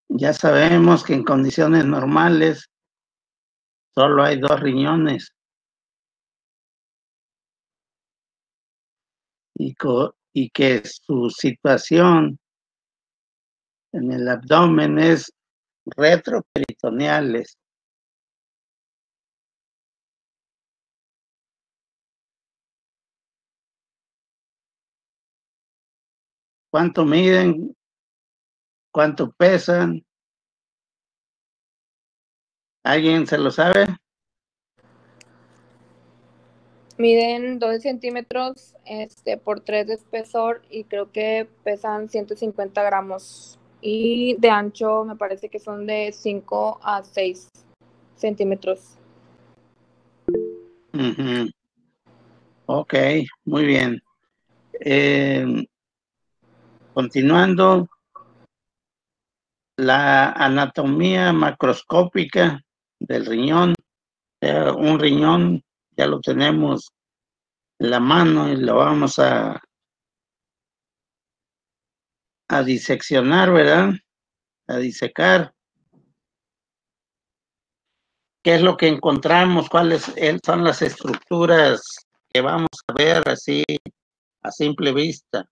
Ya sabemos que en condiciones normales solo hay 2 riñones y que su situación en el abdomen es retroperitoneales. ¿Cuánto miden? ¿Cuánto pesan? ¿Alguien se lo sabe? Miden 12 centímetros por 3 de espesor y creo que pesan 150 gramos. Y de ancho me parece que son de 5 a 6 centímetros. Ok, muy bien. Continuando, la anatomía macroscópica del riñón. Un riñón ya lo tenemos en la mano y lo vamos a diseccionar, ¿verdad? A disecar. ¿Qué es lo que encontramos? ¿Cuáles son las estructuras que vamos a ver así a simple vista?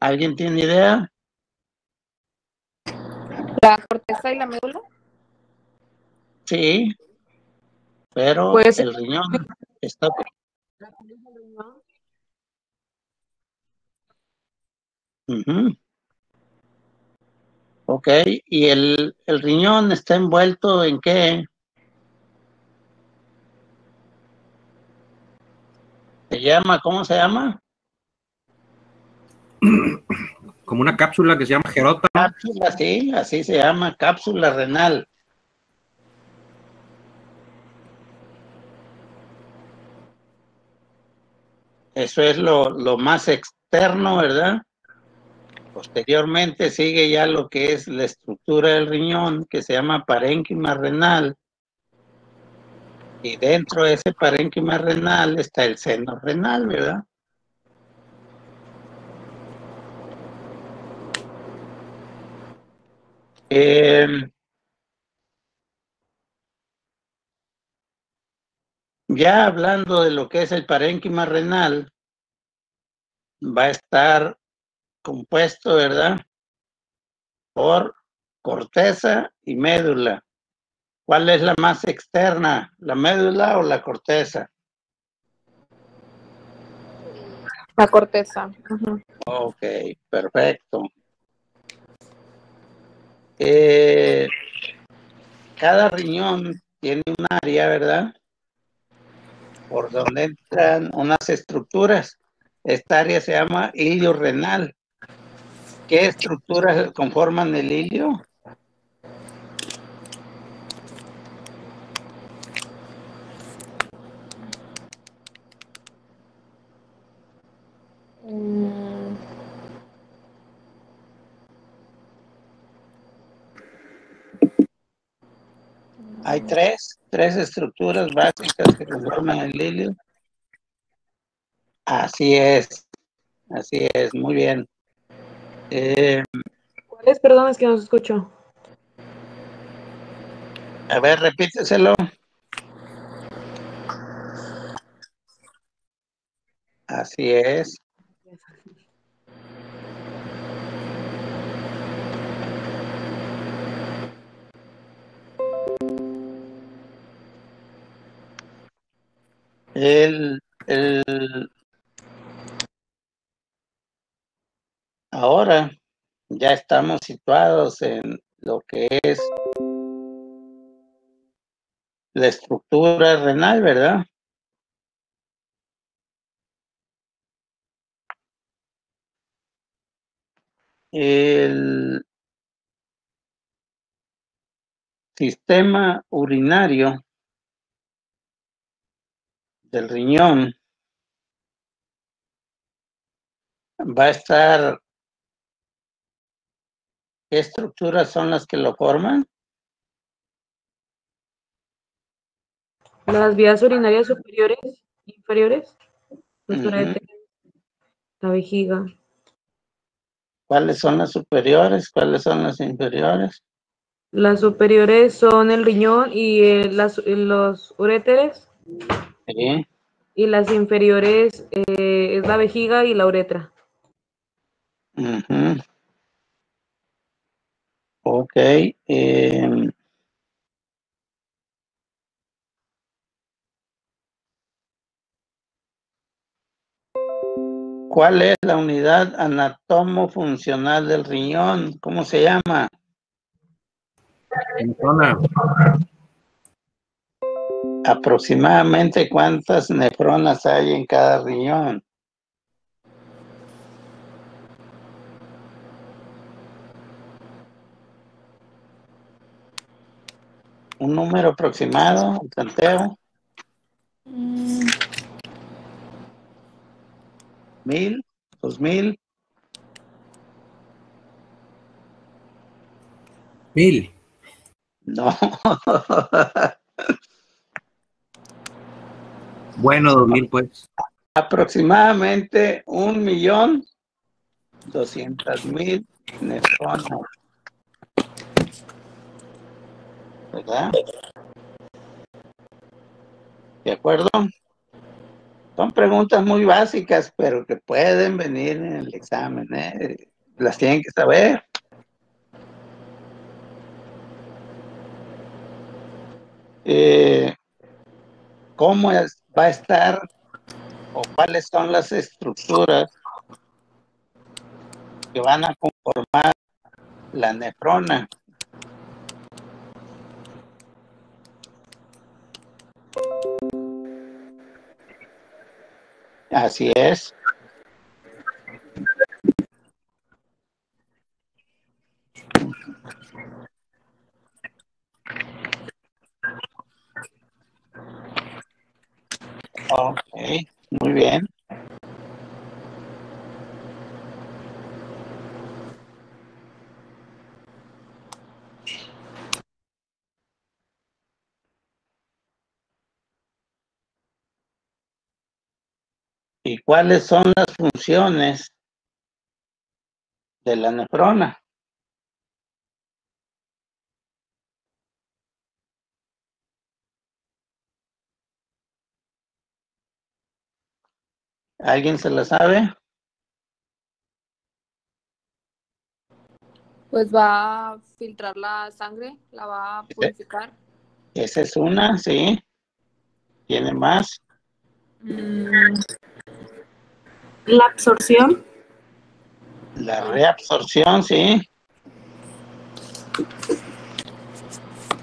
¿Alguien tiene idea? ¿La corteza y la médula? Sí, pero Pues el riñón está... Ok, ¿y el riñón está envuelto en qué? ¿Cómo se llama? Como una cápsula que se llama gerota, ¿no? Cápsula, sí, así se llama, cápsula renal. Eso es lo más externo, ¿verdad? Posteriormente sigue ya lo que es la estructura del riñón, que se llama parénquima renal. Y dentro de ese parénquima renal está el seno renal, ¿verdad? Ya hablando de lo que es el parénquima renal, va a estar compuesto, ¿verdad? Por corteza y médula. ¿Cuál es la más externa, la médula o la corteza? la corteza. Ok, perfecto. Cada riñón tiene un área, ¿verdad? Por donde entran unas estructuras. Esta área se llama hilio renal. ¿Qué estructuras conforman el hilio? Hay tres estructuras básicas que conforman el hilio. Así es, muy bien. ¿Cuál es? Perdón, es que no se escuchó. A ver, repíteselo. Así es. Ahora ya estamos situados en lo que es la estructura renal, ¿verdad? El sistema urinario del riñón va a estar... ¿Qué estructuras son las que lo forman? Las vías urinarias superiores, inferiores. la vejiga. ¿Cuáles son las superiores? ¿Cuáles son las inferiores? Las superiores son el riñón y los uréteres, Sí. y las inferiores es la vejiga y la uretra. Ujú. Ok. ¿Cuál es la unidad anatomofuncional del riñón? ¿Cómo se llama? Nefrona. Aproximadamente cuántas nefronas hay en cada riñón. Un número aproximado, un tanteo. 1,000, 2,000. 1000. No. Bueno, 2000, pues. Aproximadamente 1,200,000 nefronas, ¿verdad? ¿De acuerdo? Son preguntas muy básicas, pero que pueden venir en el examen, ¿eh? Las tienen que saber. ¿Cómo va a estar o cuáles son las estructuras que van a conformar la nefrona? Así es. Ok, muy bien. ¿Y cuáles son las funciones de la nefrona? ¿Alguien se la sabe? Pues va a filtrar la sangre, la va a purificar. Esa es una, sí. ¿Tiene más? La absorción. La reabsorción, sí.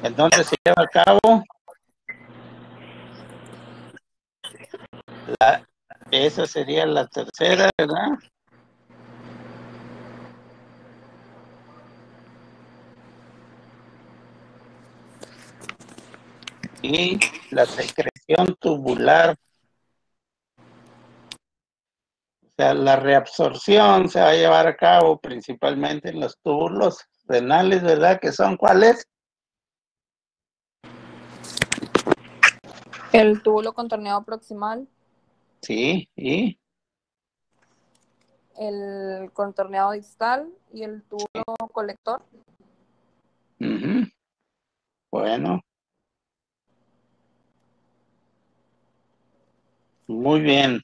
¿En dónde se lleva a cabo? Esa sería la tercera, ¿verdad? Y la secreción tubular. O sea, la reabsorción se va a llevar a cabo principalmente en los túbulos renales, ¿verdad? ¿Que son cuáles? El túbulo contorneado proximal, Sí, y el contorneado distal y el túbulo colector. ujú. Bueno, muy bien.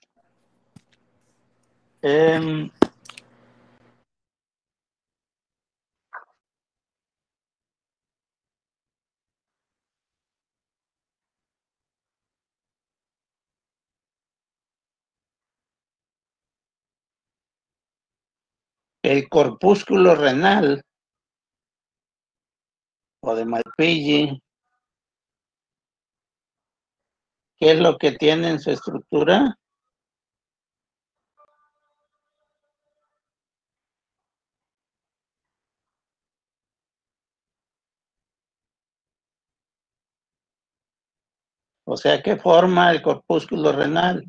El corpúsculo renal o de Malpighi, ¿qué es lo que tiene en su estructura? O sea, ¿qué forma el corpúsculo renal?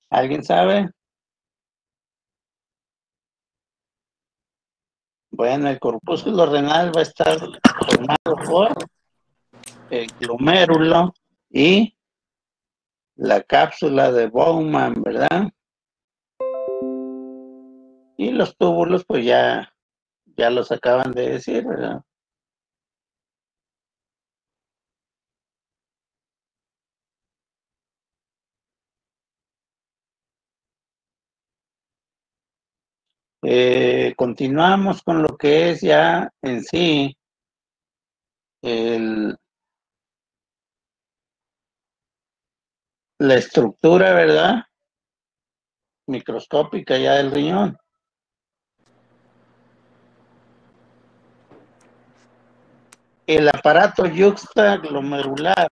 ¿Alguien sabe? Bueno, el corpúsculo renal va a estar formado por el glomérulo y la cápsula de Bowman, ¿verdad? Y los túbulos, pues ya los acaban de decir, ¿verdad? Continuamos con lo que es ya en sí la estructura, ¿verdad? Microscópica ya del riñón. El aparato yuxtaglomerular,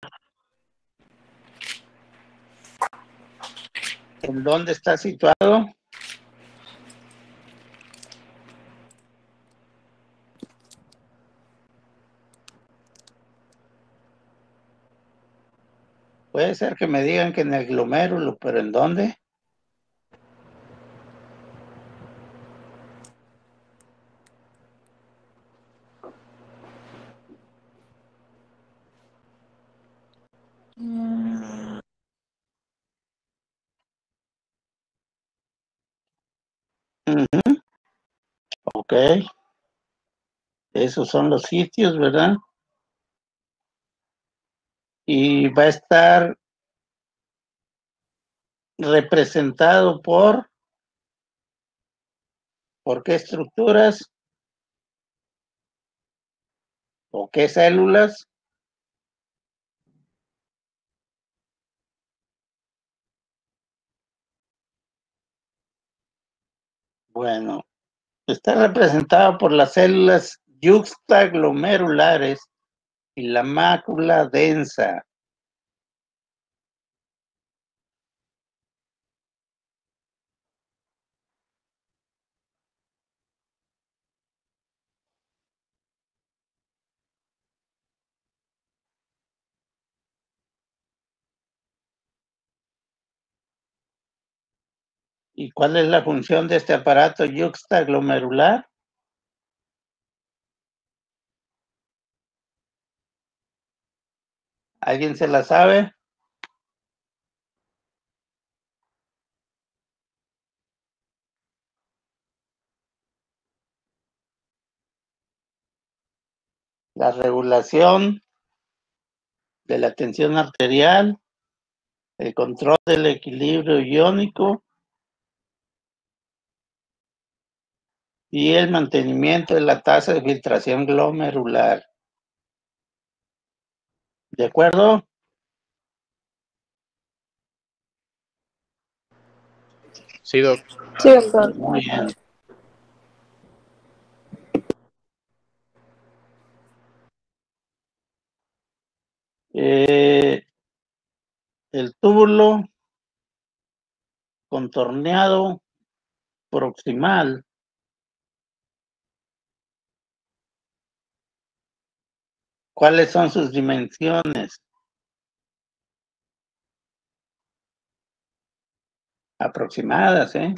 ¿en dónde está situado? Puede ser que me digan que en el glomérulo, pero ¿en dónde? Ujú. Ok, esos son los sitios, ¿verdad? Y va a estar representado ¿por qué estructuras o qué células? Bueno, está representado por las células yuxtaglomerulares y la mácula densa. ¿Y cuál es la función de este aparato yuxtaglomerular? ¿Alguien se la sabe? La regulación de la tensión arterial, el control del equilibrio iónico y el mantenimiento de la tasa de filtración glomerular. ¿De acuerdo? Sí, doc. Sí, doctor. Muy bien. El túbulo contorneado proximal, ¿cuáles son sus dimensiones? Aproximadas, ¿eh?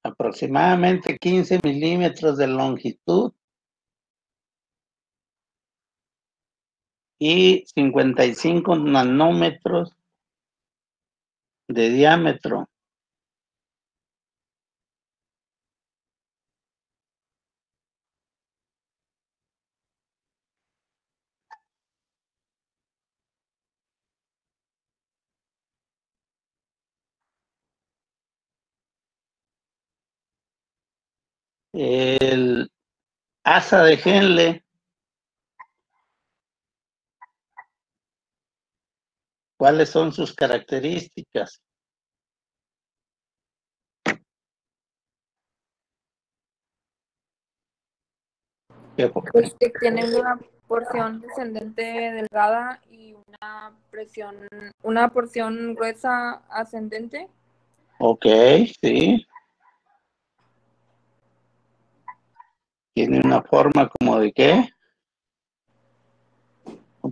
Aproximadamente 15 milímetros de longitud y 55 nanómetros de diámetro. El asa de Henle, ¿cuáles son sus características? Pues que tiene una porción descendente delgada y una porción gruesa ascendente. Ok, sí. Tiene una forma como de qué?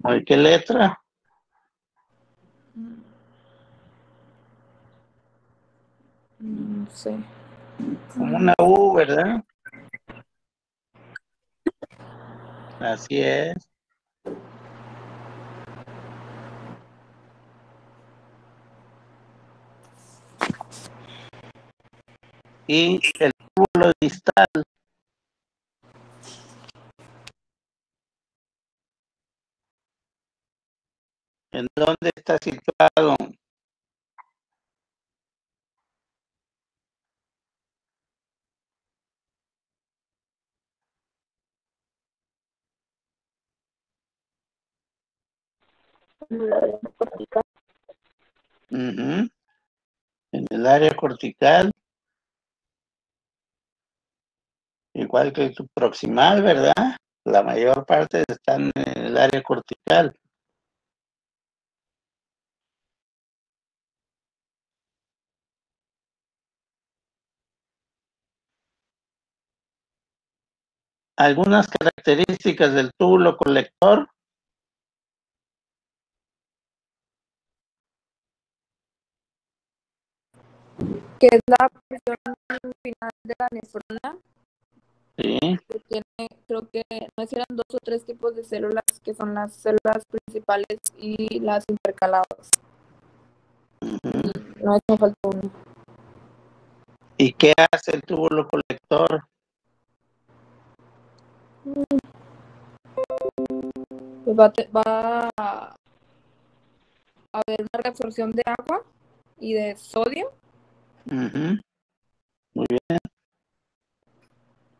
¿Cómo qué letra? No sé. Como una U, ¿verdad? Así es. Y el túbulo distal. ¿En dónde está situado? Ujú. En el área cortical, igual que el subproximal, ¿verdad? La mayor parte están en el área cortical. Algunas características del túbulo colector. Que es la porción final de la nefrona, Sí. que tiene, creo que no sé si eran 2 o 3 tipos de células, que son las células principales y las intercaladas. Ujú. No es que me faltó uno. ¿Y qué hace el túbulo colector? Pues va a haber una reabsorción de agua y de sodio. Ujú. Muy bien.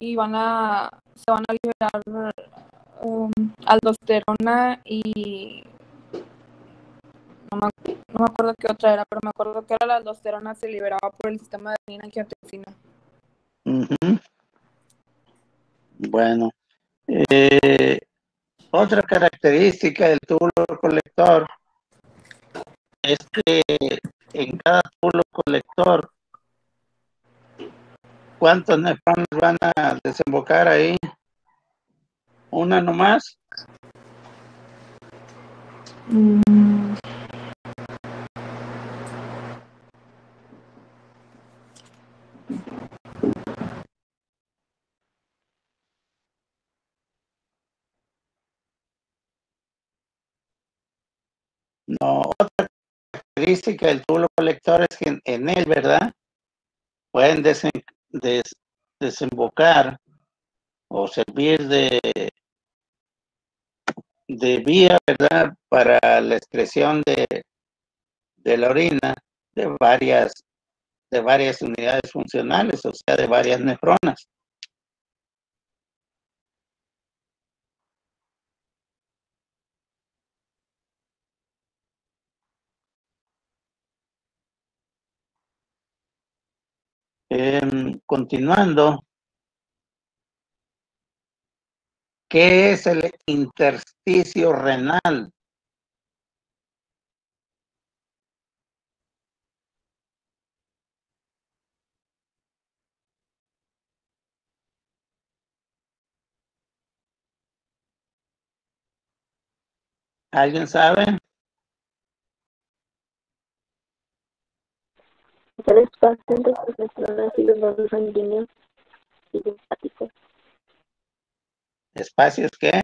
Y se van a liberar aldosterona y no me acuerdo qué otra era, pero me acuerdo que era la aldosterona se liberaba por el sistema de adenina-angiotensina. Ujú. Bueno, otra característica del túbulo colector es que en cada túbulo colector, ¿cuántos nefrones van a desembocar ahí? ¿Una nomás? No, otra característica del túbulo colector es que en él, ¿verdad? Pueden desembocar o servir de vía, ¿verdad? Para la excreción de la orina de varias unidades funcionales, o sea, de varias nefronas. Continuando, ¿qué es el intersticio renal? ¿Alguien sabe? El espacio entre las nefronas y los vasos sanguíneos y linfáticos. ¿Espacios qué?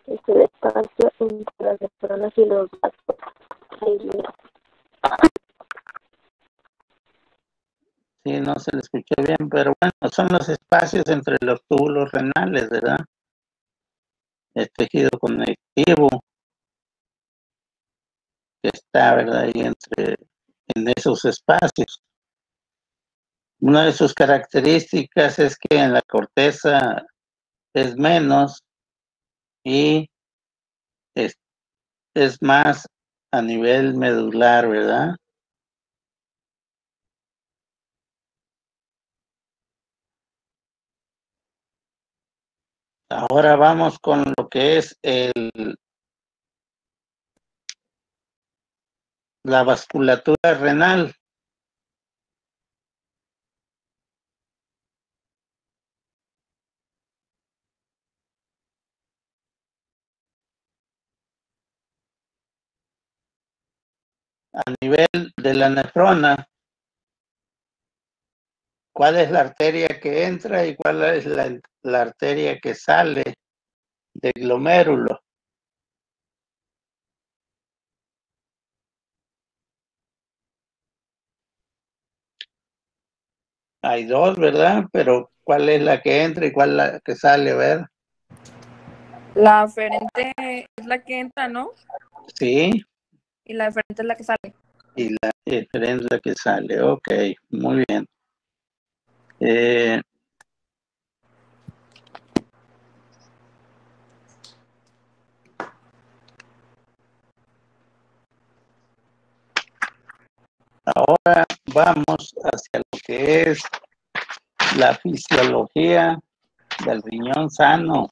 Es el espacio entre las nefronas y los vasos sanguíneos. Sí, no se le escuchó bien, pero bueno, son los espacios entre los túbulos renales, ¿verdad? El tejido conectivo que está, ¿verdad? Ahí en esos espacios. Una de sus características es que en la corteza es menos y es, es más a nivel medular, ¿verdad? Ahora vamos con lo que es la vasculatura renal. a nivel de la nefrona, ¿cuál es la arteria que entra y cuál es la arteria que sale del glomérulo? Hay dos, ¿verdad? Pero ¿cuál es la que entra y cuál es la que sale? A ver. La aferente es la que entra, ¿no? Sí, Y la deferente es la que sale. y la diferencia es la que sale. Ok, muy bien. Ahora vamos hacia lo que es la fisiología del riñón sano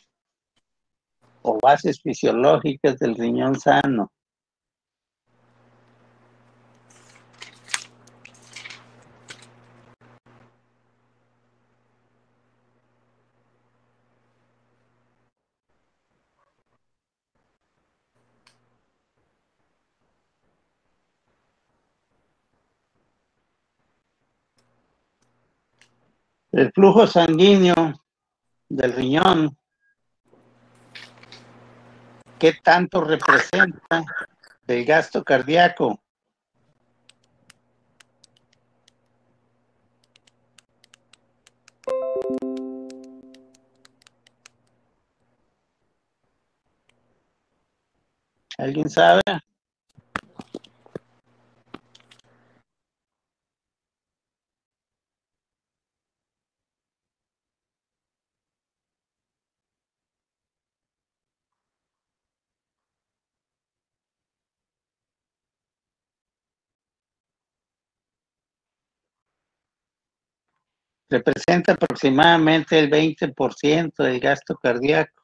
o bases fisiológicas del riñón sano. El flujo sanguíneo del riñón, ¿qué tanto representa el gasto cardíaco? ¿Alguien sabe? Representa aproximadamente el 20% del gasto cardíaco.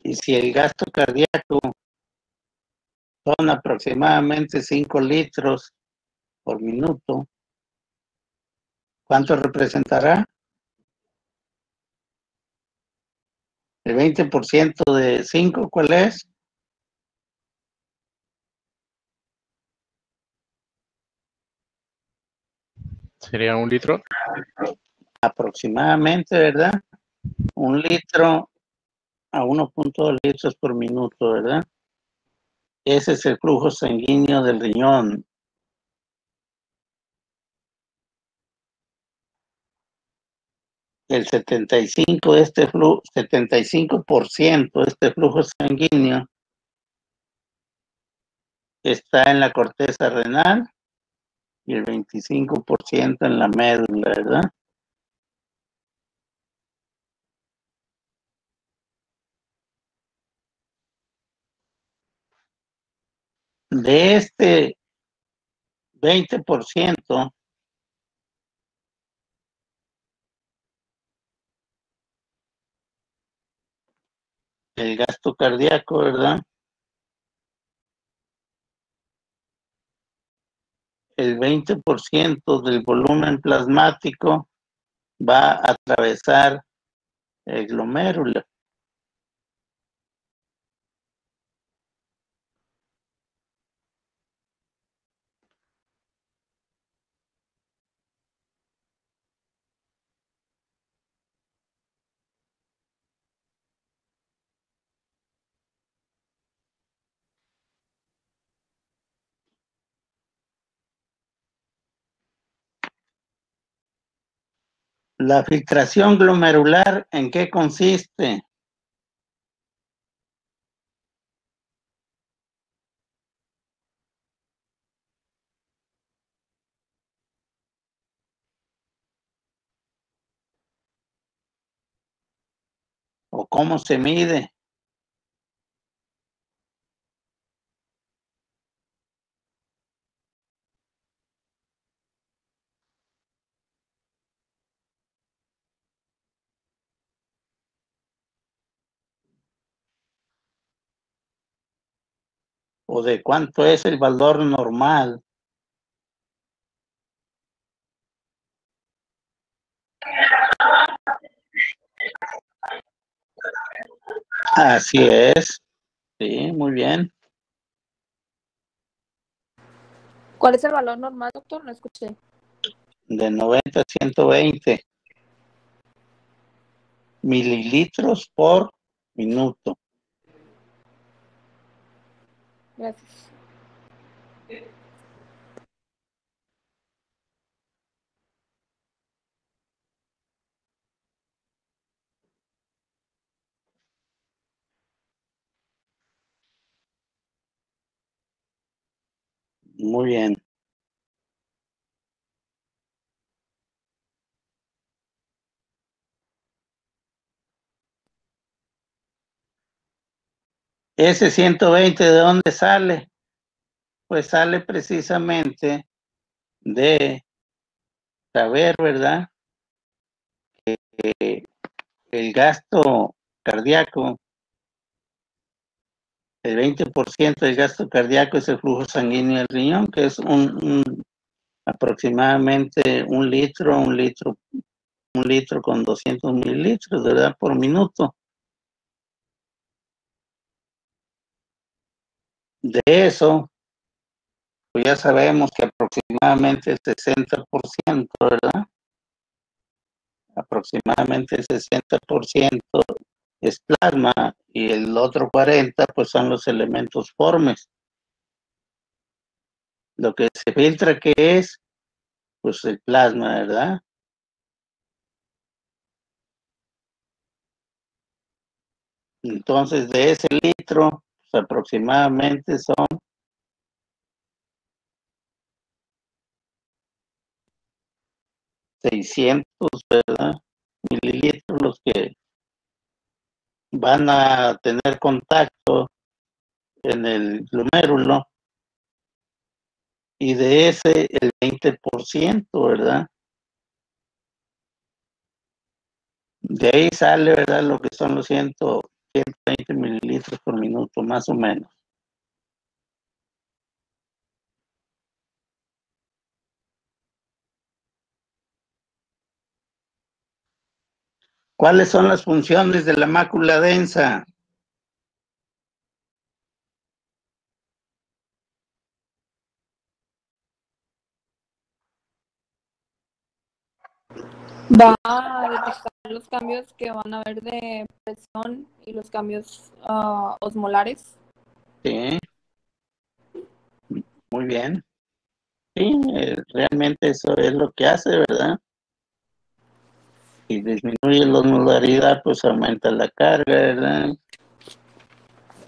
Y si el gasto cardíaco son aproximadamente 5 litros por minuto, ¿cuánto representará? El 20% de 5, ¿cuál es? Sería 1 litro. Aproximadamente, ¿verdad? 1 litro a 1.2 litros por minuto, ¿verdad? Ese es el flujo sanguíneo del riñón. El 75% de este flujo, 75% de este flujo sanguíneo está en la corteza renal y el 25% en la médula, ¿verdad? De este 20%, el gasto cardíaco, ¿verdad? El 20% del volumen plasmático va a atravesar el glomérulo. La filtración glomerular, ¿en qué consiste? ¿O cómo se mide? ¿O de cuánto es el valor normal? Así es. Sí, muy bien. ¿Cuál es el valor normal, doctor? No escuché. De 90 a 120 mililitros por minuto. Gracias. Muy bien. Ese 120, ¿de dónde sale? Pues sale precisamente de saber, ¿verdad? Que el gasto cardíaco, el 20% del gasto cardíaco es el flujo sanguíneo del riñón, que es aproximadamente un litro con 200 mililitros, ¿verdad? Por minuto. De eso, pues ya sabemos que aproximadamente el 60%, ¿verdad? Aproximadamente el 60% es plasma y el otro 40% pues son los elementos formes. Lo que se filtra, ¿qué es? Pues el plasma, ¿verdad? Entonces, de ese litro, pues aproximadamente son 600, ¿verdad? Mililitros los que van a tener contacto en el glomérulo, y de ese el 20%, ¿verdad? De ahí sale, ¿verdad? Lo que son los 120 mililitros por minuto, más o menos. ¿Cuáles son las funciones de la mácula densa? Va a detectar los cambios que van a haber de presión y los cambios osmolares. Sí, muy bien. Sí, realmente eso es lo que hace, ¿verdad? Si disminuye la osmolaridad, pues aumenta la carga, ¿verdad?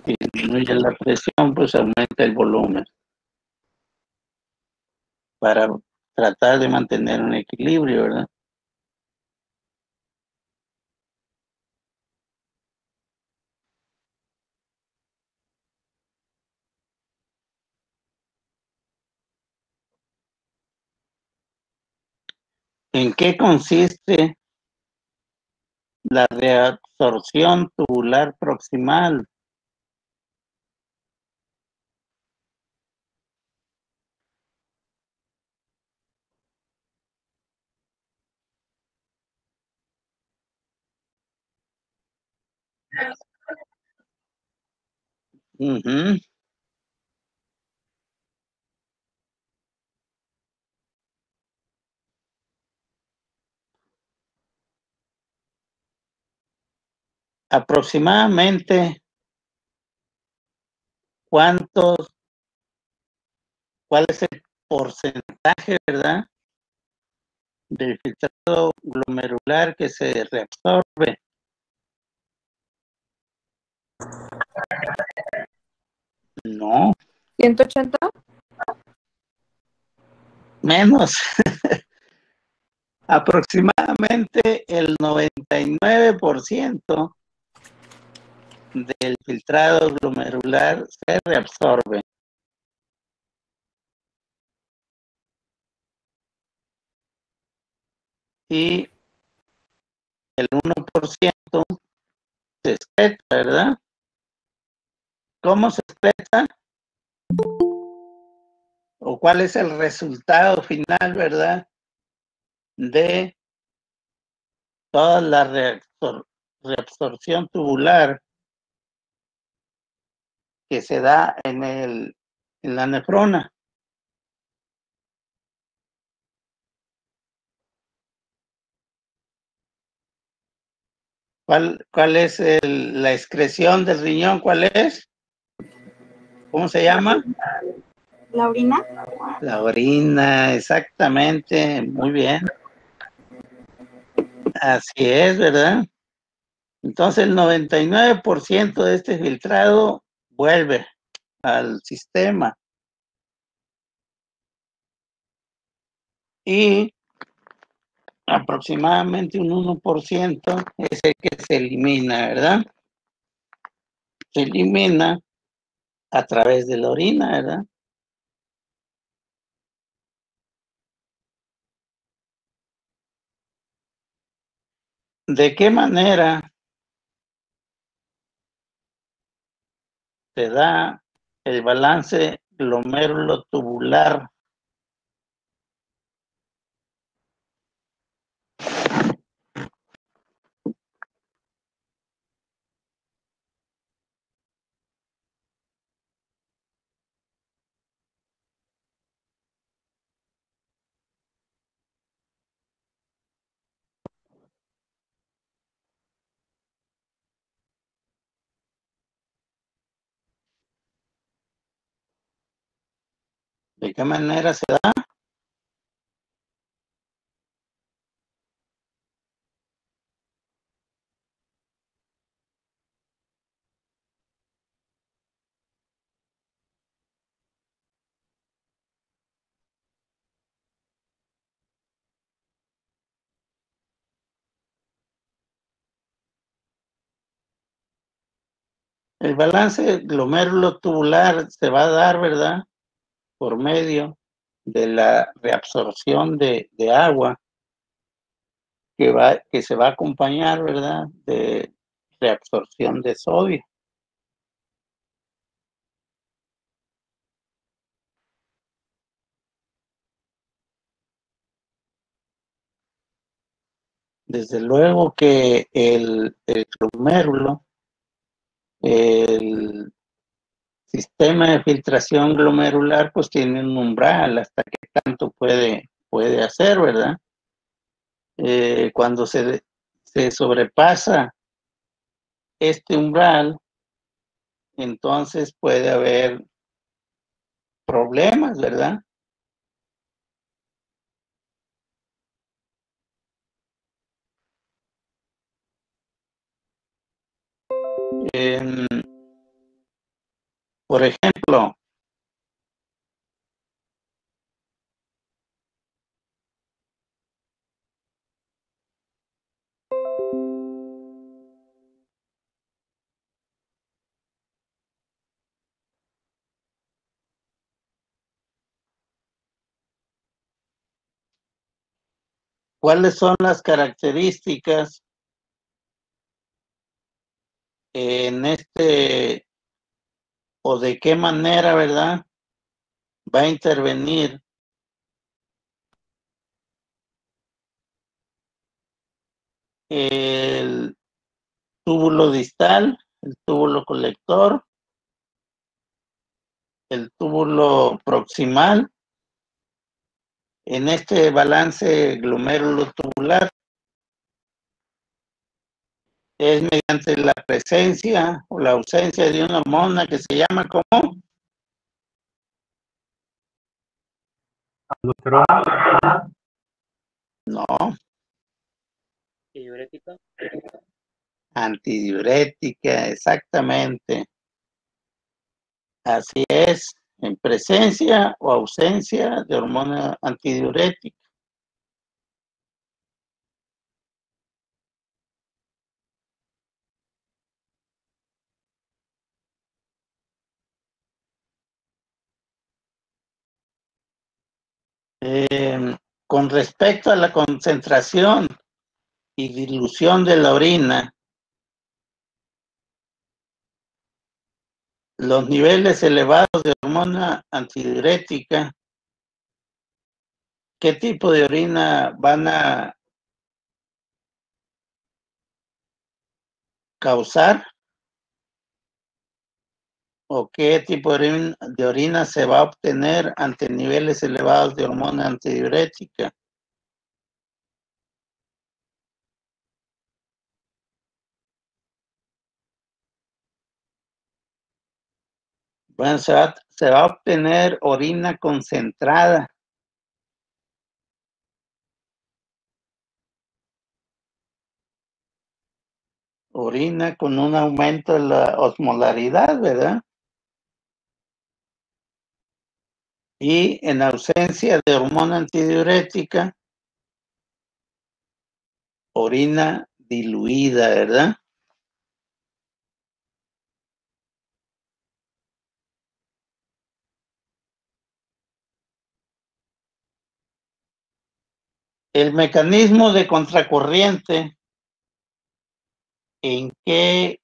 Si disminuye la presión, pues aumenta el volumen, para tratar de mantener un equilibrio, ¿verdad? ¿En qué consiste la reabsorción tubular proximal? Uh-huh. Aproximadamente, ¿cuál es el porcentaje, ¿verdad?, del filtrado glomerular que se reabsorbe? No, 180. menos. Aproximadamente el 99% del filtrado glomerular se reabsorbe. Y el 1% se excreta, ¿verdad? ¿Cómo se excreta? ¿O cuál es el resultado final, verdad, de toda la reabsorción tubular? que se da en la nefrona. ¿Cuál es la excreción del riñón? ¿Cuál es? ¿Cómo se llama? ¿La orina? La orina, exactamente. Muy bien. Así es, ¿verdad? Entonces el 99% de este filtrado vuelve al sistema. Y aproximadamente un 1% es el que se elimina, ¿verdad? Se elimina a través de la orina, ¿verdad? ¿De qué manera se da el balance glomérulo-tubular? ¿De qué manera se da? El balance glomérulo-tubular se va a dar, ¿verdad? Por medio de la reabsorción de agua que se va a acompañar, ¿verdad? De reabsorción de sodio. Desde luego que el glomérulo, el sistema de filtración glomerular, pues tiene un umbral hasta que tanto puede hacer, ¿verdad? Cuando se sobrepasa este umbral, entonces puede haber problemas, ¿verdad? Por ejemplo, ¿cuáles son las características en o de qué manera, ¿verdad? Va a intervenir el túbulo distal, el túbulo colector, el túbulo proximal en este balance glomérulo-tubular. Es mediante la presencia o la ausencia de una hormona que se llama ¿cómo? No. ¿Diurética? Antidiurética, exactamente. Así es, en presencia o ausencia de hormona antidiurética. Con respecto a la concentración y dilución de la orina, los niveles elevados de hormona antidiurética, ¿qué tipo de orina van a causar? o qué tipo de orina se va a obtener ante niveles elevados de hormona antidiurética? Bueno, se va a obtener orina concentrada. Orina con un aumento de la osmolaridad, ¿verdad? Y en ausencia de hormona antidiurética, orina diluida, ¿verdad? El mecanismo de contracorriente, ¿en qué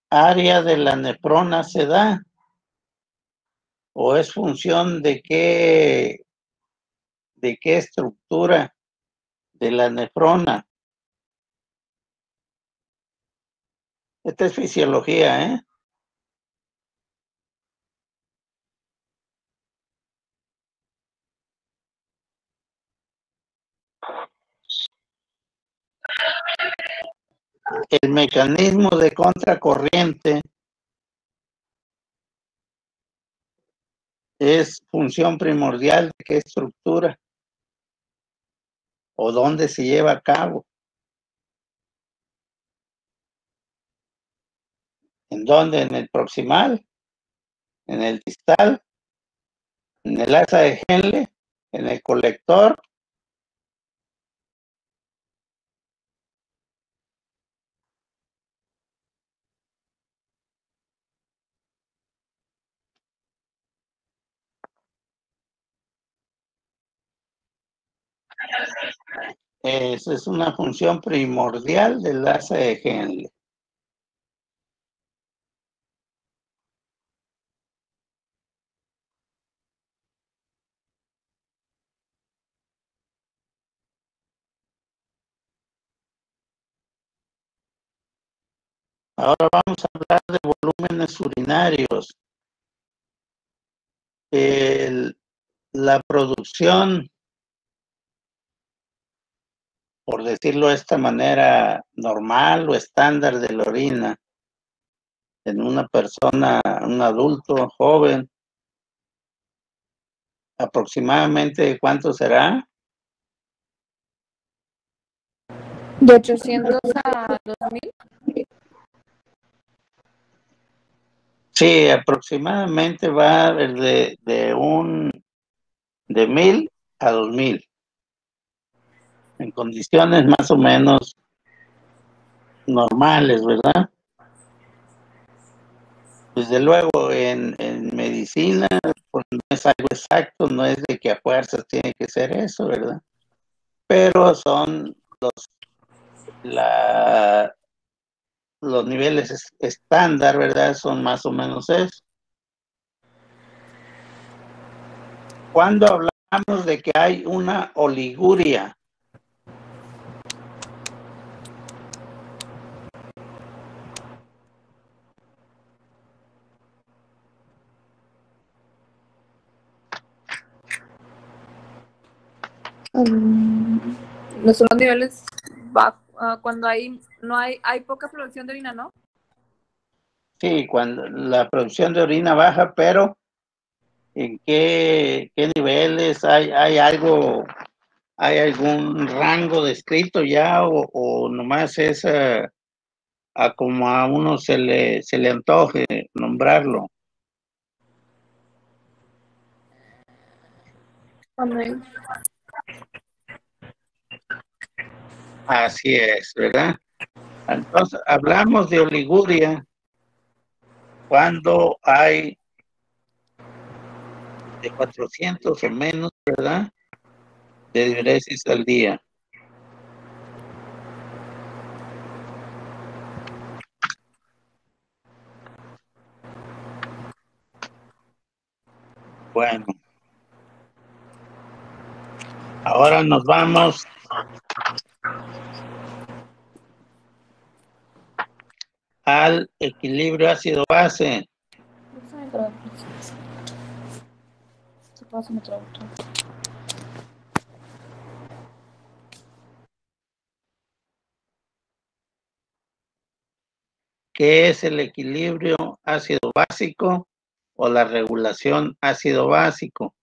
área de la nefrona se da? ¿O es función de qué estructura de la nefrona? Esta es fisiología, ¿eh? El mecanismo de contracorriente es función primordial de qué estructura o dónde se lleva a cabo. ¿En dónde? ¿En el proximal? ¿En el distal? ¿En el asa de Henle? ¿En el colector? Esa es una función primordial del asa de Henle. Ahora vamos a hablar de volúmenes urinarios. La producción, por decirlo de esta manera, normal o estándar de la orina en una persona, un adulto joven, aproximadamente ¿cuánto será? De 800 a 2000. Sí, aproximadamente va de 1000 a 2000. En condiciones más o menos normales, ¿verdad? Desde luego, en medicina, pues no es algo exacto, no es de que a fuerzas tiene que ser eso, ¿verdad? Pero son los niveles estándar, ¿verdad? Son más o menos eso. Cuando hablamos de que hay una oliguria, No son los niveles cuando hay poca producción de orina, ¿no? sí, cuando la producción de orina baja, pero ¿en qué niveles hay algo, hay algún rango descrito ya o nomás es a como a uno se le antoje nombrarlo? Amén. Así es, ¿verdad? Entonces, hablamos de oliguria cuando hay de 400 o menos, ¿verdad? De diuresis al día. Bueno, ahora nos vamos al equilibrio ácido-base. Pásame traductor. ¿Qué es el equilibrio ácido básico o la regulación ácido básico?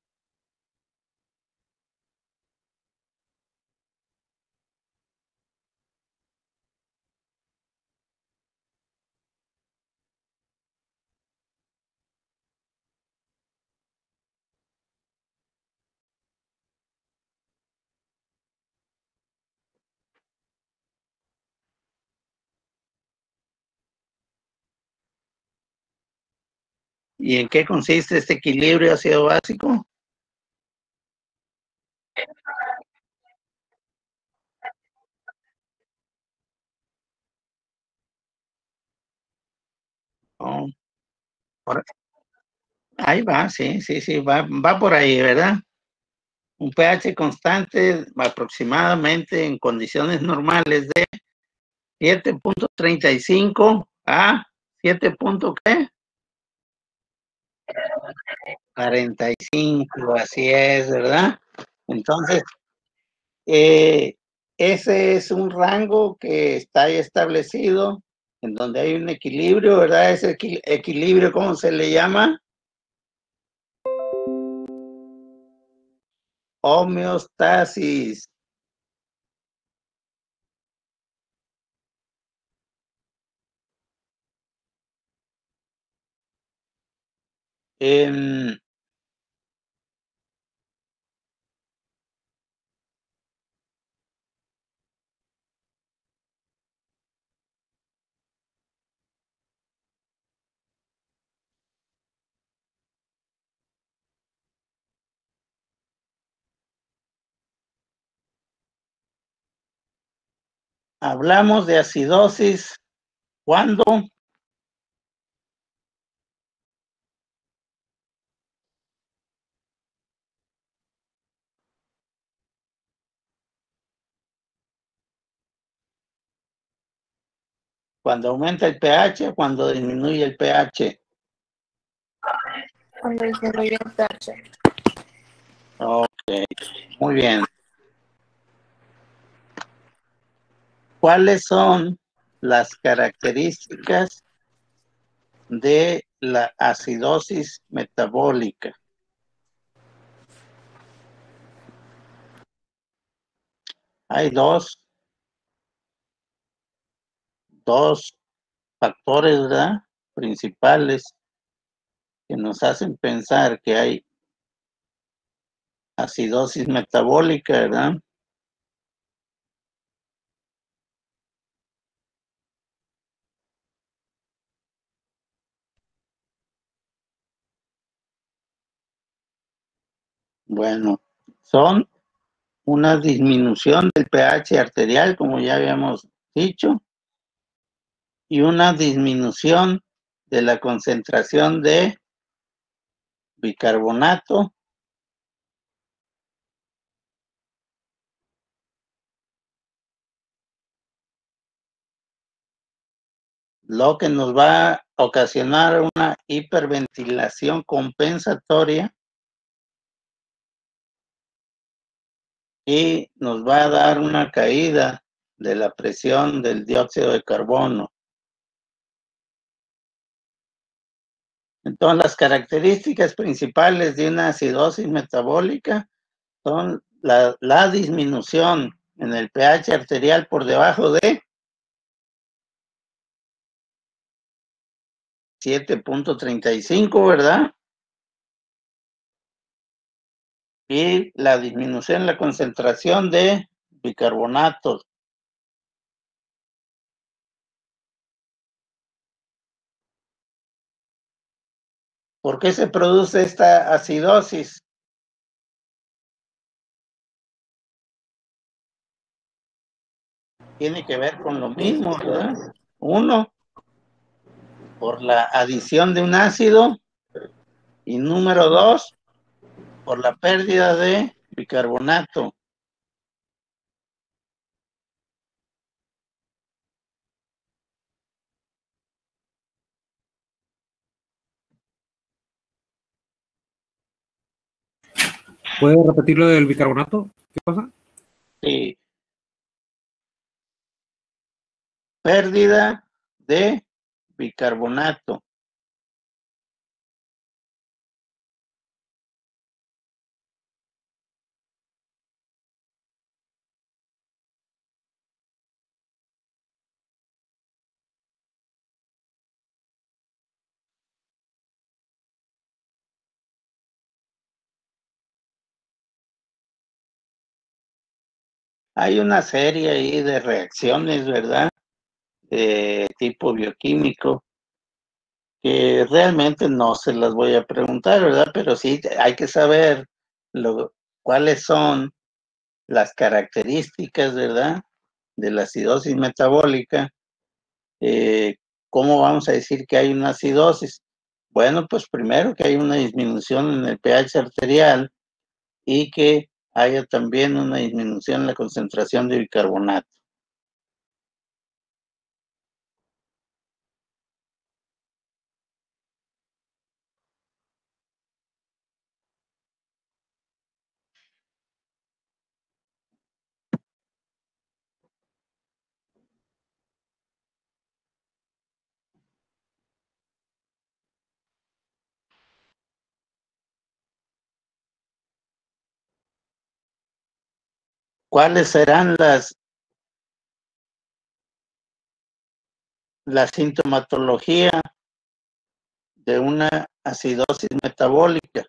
¿Y en qué consiste este equilibrio ácido básico? Oh, ahí va, sí, va por ahí, ¿verdad? Un pH constante aproximadamente en condiciones normales de 7.35 a 7. ¿Qué? 45, así es, ¿verdad? Entonces, ese es un rango que está ahí establecido, en donde hay un equilibrio, ¿verdad? Ese equilibrio, ¿cómo se le llama? Homeostasis. Em, hablamos de acidosis, ¿cuándo? Cuando aumenta el pH, cuando disminuye el pH. Cuando disminuye el pH. Ok, muy bien. ¿Cuáles son las características de la acidosis metabólica? Hay dos factores, ¿verdad? Principales que nos hacen pensar que hay acidosis metabólica, ¿verdad? Bueno, son una disminución del pH arterial, como ya habíamos dicho, y una disminución de la concentración de bicarbonato, lo que nos va a ocasionar una hiperventilación compensatoria y nos va a dar una caída de la presión del dióxido de carbono. Entonces, las características principales de una acidosis metabólica son la disminución en el pH arterial por debajo de 7.35, ¿verdad? Y la disminución en la concentración de bicarbonatos. ¿Por qué se produce esta acidosis? Tiene que ver con lo mismo, ¿verdad? Uno, por la adición de un ácido, y número dos, por la pérdida de bicarbonato. ¿Puede repetir lo del bicarbonato? ¿Qué pasa? Sí. Pérdida de bicarbonato. Hay una serie ahí de reacciones, ¿verdad? De tipo bioquímico, que realmente no se las voy a preguntar, ¿verdad? Pero sí hay que saber cuáles son las características, ¿verdad? De la acidosis metabólica. ¿Cómo vamos a decir que hay una acidosis? Bueno, pues primero que hay una disminución en el pH arterial y que haya también una disminución en la concentración de bicarbonato. ¿Cuáles serán la sintomatología de una acidosis metabólica?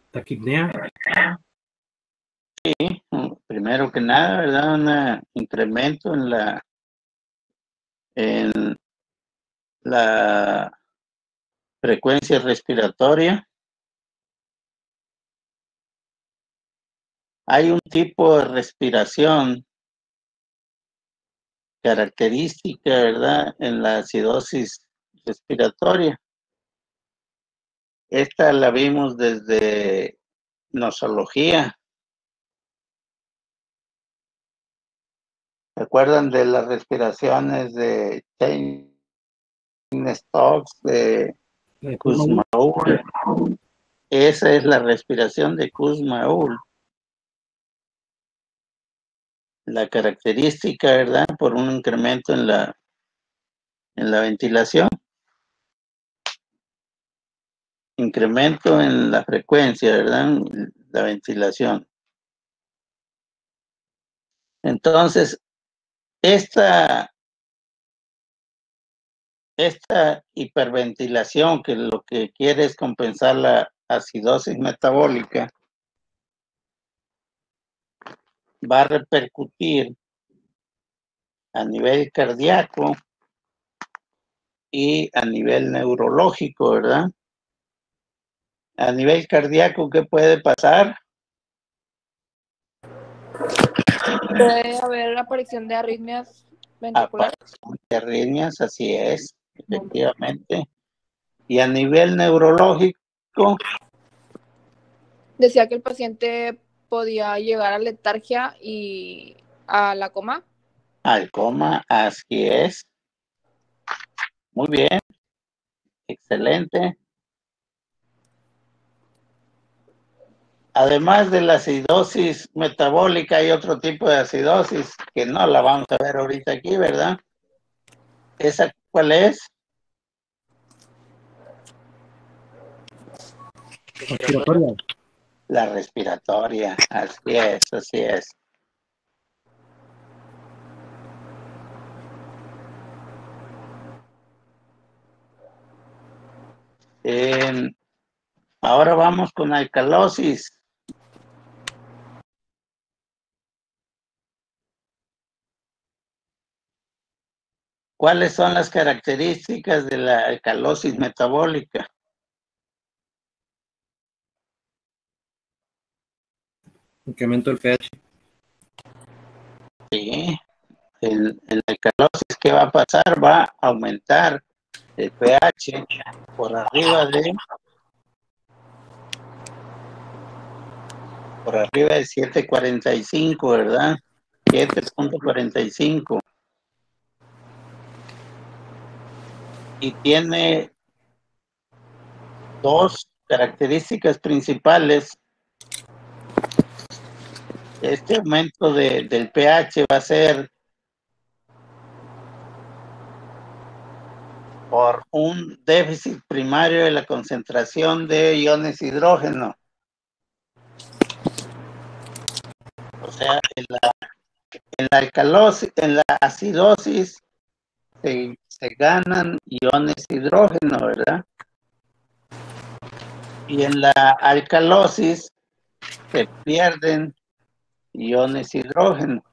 Taquipnea. Sí, primero que nada, ¿verdad? Un incremento en la frecuencia respiratoria. Hay un tipo de respiración característica, ¿verdad? En la acidosis respiratoria. Esta la vimos desde nosología. ¿Se acuerdan de las respiraciones de Cheyne-Stokes, de Kussmaul? Esa es la respiración de Kussmaul. La característica, ¿verdad? Por un incremento en la ventilación. Incremento en la frecuencia, ¿verdad? La ventilación. Entonces, esta hiperventilación, que lo que quiere es compensar la acidosis metabólica, va a repercutir a nivel cardíaco y a nivel neurológico, ¿verdad? A nivel cardíaco, ¿qué puede pasar? Puede haber aparición de arritmias ventriculares. Aparición de arritmias, así es, efectivamente. Y a nivel neurológico, Decía que el paciente podía llegar a letargia y a la coma. al coma, así es. Muy bien, excelente. Además de la acidosis metabólica, hay otro tipo de acidosis que no la vamos a ver ahorita aquí, ¿verdad? ¿Esa cuál es? Respiratoria. La respiratoria, así es, así es. Ahora vamos con alcalosis. ¿Cuáles son las características de la alcalosis metabólica? Incremento del pH. Sí, el alcalosis, ¿qué va a pasar? Va a aumentar el pH por arriba de por arriba de 7.45, ¿verdad? 7.45. Y tiene dos características principales. Este aumento del pH va a ser por un déficit primario de la concentración de iones hidrógeno. O sea, en la alcalosis, en la acidosis se ganan iones hidrógeno, ¿verdad? Y en la alcalosis se pierden iones hidrógeno.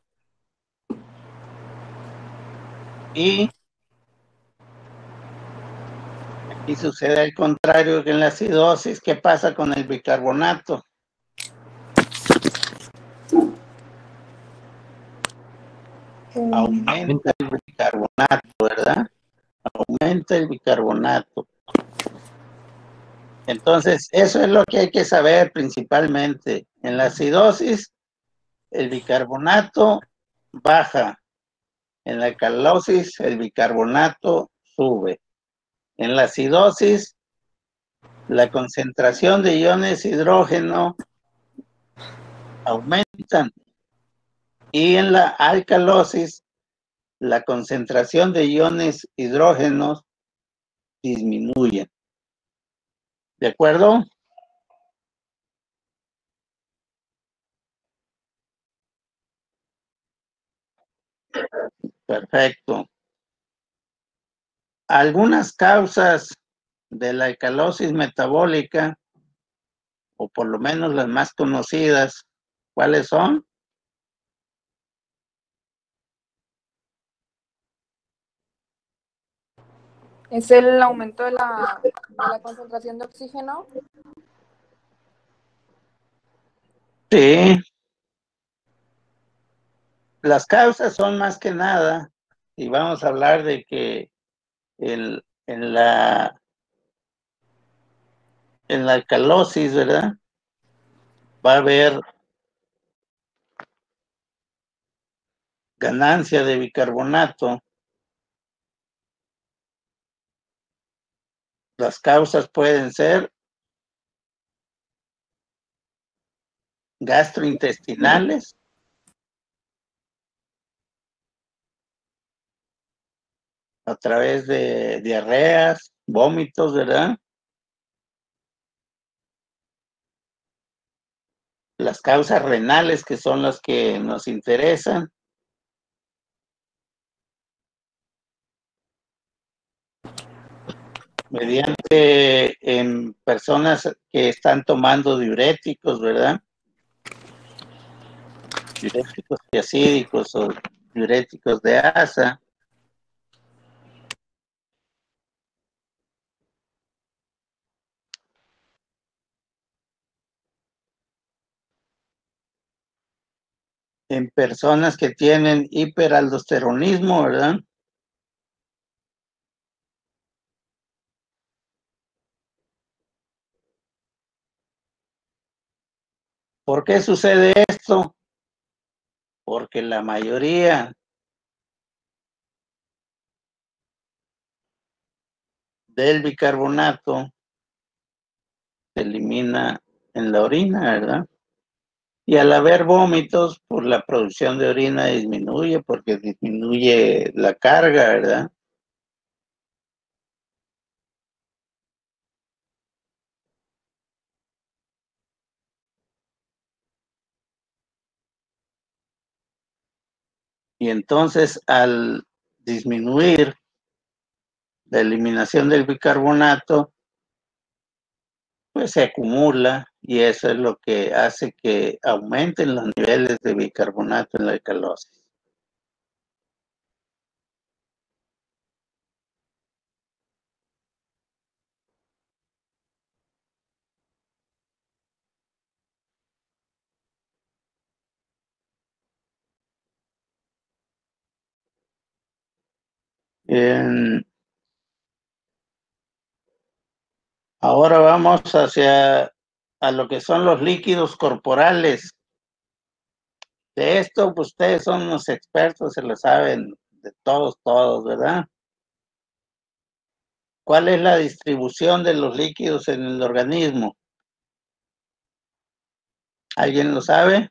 Y aquí sucede al contrario que en la acidosis. ¿Qué pasa con el bicarbonato? Aumenta el bicarbonato, ¿verdad? Aumenta el bicarbonato. Entonces, eso es lo que hay que saber principalmente. En la acidosis, el bicarbonato baja. En la alcalosis, el bicarbonato sube. En la acidosis, la concentración de iones hidrógeno aumentan. Y en la alcalosis, la concentración de iones hidrógenos disminuye. ¿De acuerdo? Perfecto. Algunas causas de la alcalosis metabólica, o por lo menos las más conocidas, ¿cuáles son? Es el aumento de la concentración de oxígeno. Sí. Las causas son más que nada, y vamos a hablar de que en la alcalosis, ¿verdad? Va a haber ganancia de bicarbonato. Las causas pueden ser gastrointestinales, a través de diarreas, vómitos, ¿verdad? Las causas renales, que son las que nos interesan. Mediante en personas que están tomando diuréticos, ¿verdad? Diuréticos tiacídicos o diuréticos de asa. En personas que tienen hiperaldosteronismo, ¿verdad? ¿Por qué sucede esto? Porque la mayoría del bicarbonato se elimina en la orina, ¿verdad? Y al haber vómitos, pues la producción de orina disminuye porque disminuye la carga, ¿verdad? Y entonces al disminuir la eliminación del bicarbonato, pues se acumula y eso es lo que hace que aumenten los niveles de bicarbonato en la alcalosis. Ahora vamos hacia a lo que son los líquidos corporales. De esto, pues ustedes son los expertos, se lo saben de todos, ¿verdad? ¿Cuál es la distribución de los líquidos en el organismo? ¿Alguien lo sabe?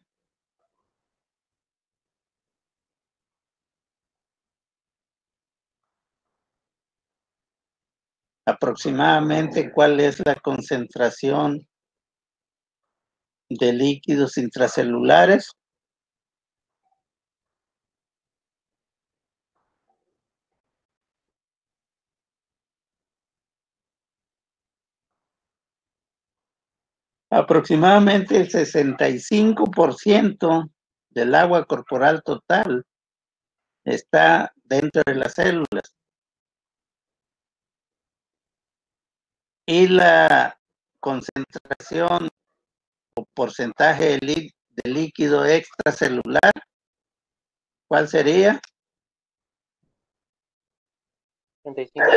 Aproximadamente, ¿cuál es la concentración de líquidos intracelulares? Aproximadamente el 65% del agua corporal total está dentro de las células. Y la concentración o porcentaje de líquido extracelular, ¿cuál sería? 35.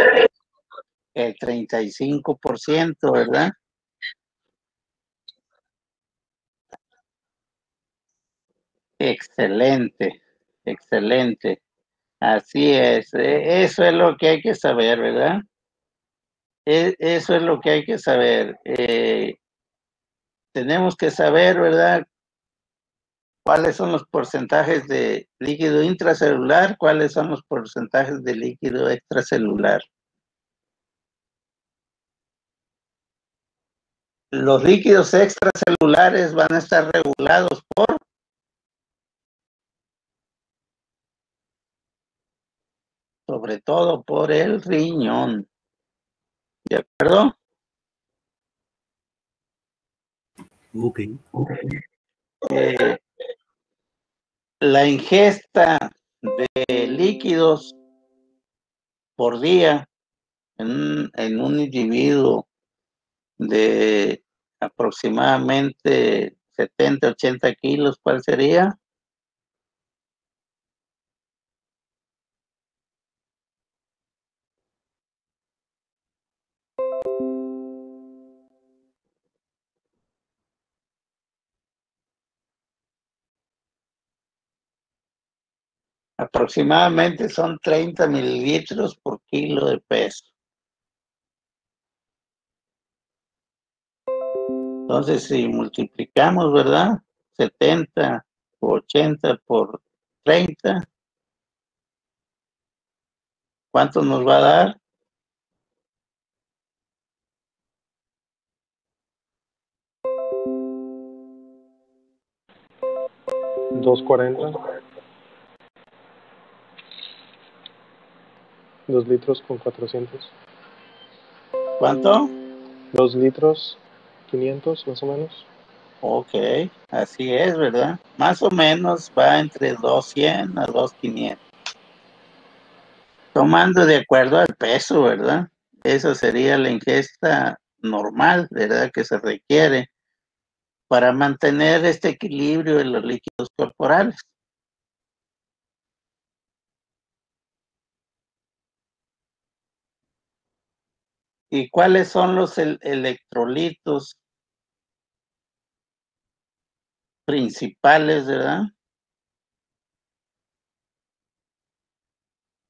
El 35%, ¿verdad? Excelente, excelente. Así es. Eso es lo que hay que saber, ¿verdad? Eso es lo que hay que saber. Tenemos que saber, ¿verdad? ¿Cuáles son los porcentajes de líquido intracelular? ¿Cuáles son los porcentajes de líquido extracelular? Los líquidos extracelulares van a estar regulados por sobre todo por el riñón. ¿De acuerdo? Ok. La ingesta de líquidos por día en un individuo de aproximadamente 70, 80 kilos, ¿cuál sería? Aproximadamente son 30 mililitros por kilo de peso. Entonces, si multiplicamos, ¿verdad? 70 o 80 por 30, ¿cuánto nos va a dar? $2.40. 2 litros con 400. ¿Cuánto? 2 litros 500 más o menos. Ok, así es, ¿verdad? Más o menos va entre 2.100 a 2.500. Tomando de acuerdo al peso, ¿verdad? Esa sería la ingesta normal, ¿verdad? Que se requiere para mantener este equilibrio en los líquidos corporales. ¿Y cuáles son los electrolitos principales, ¿verdad?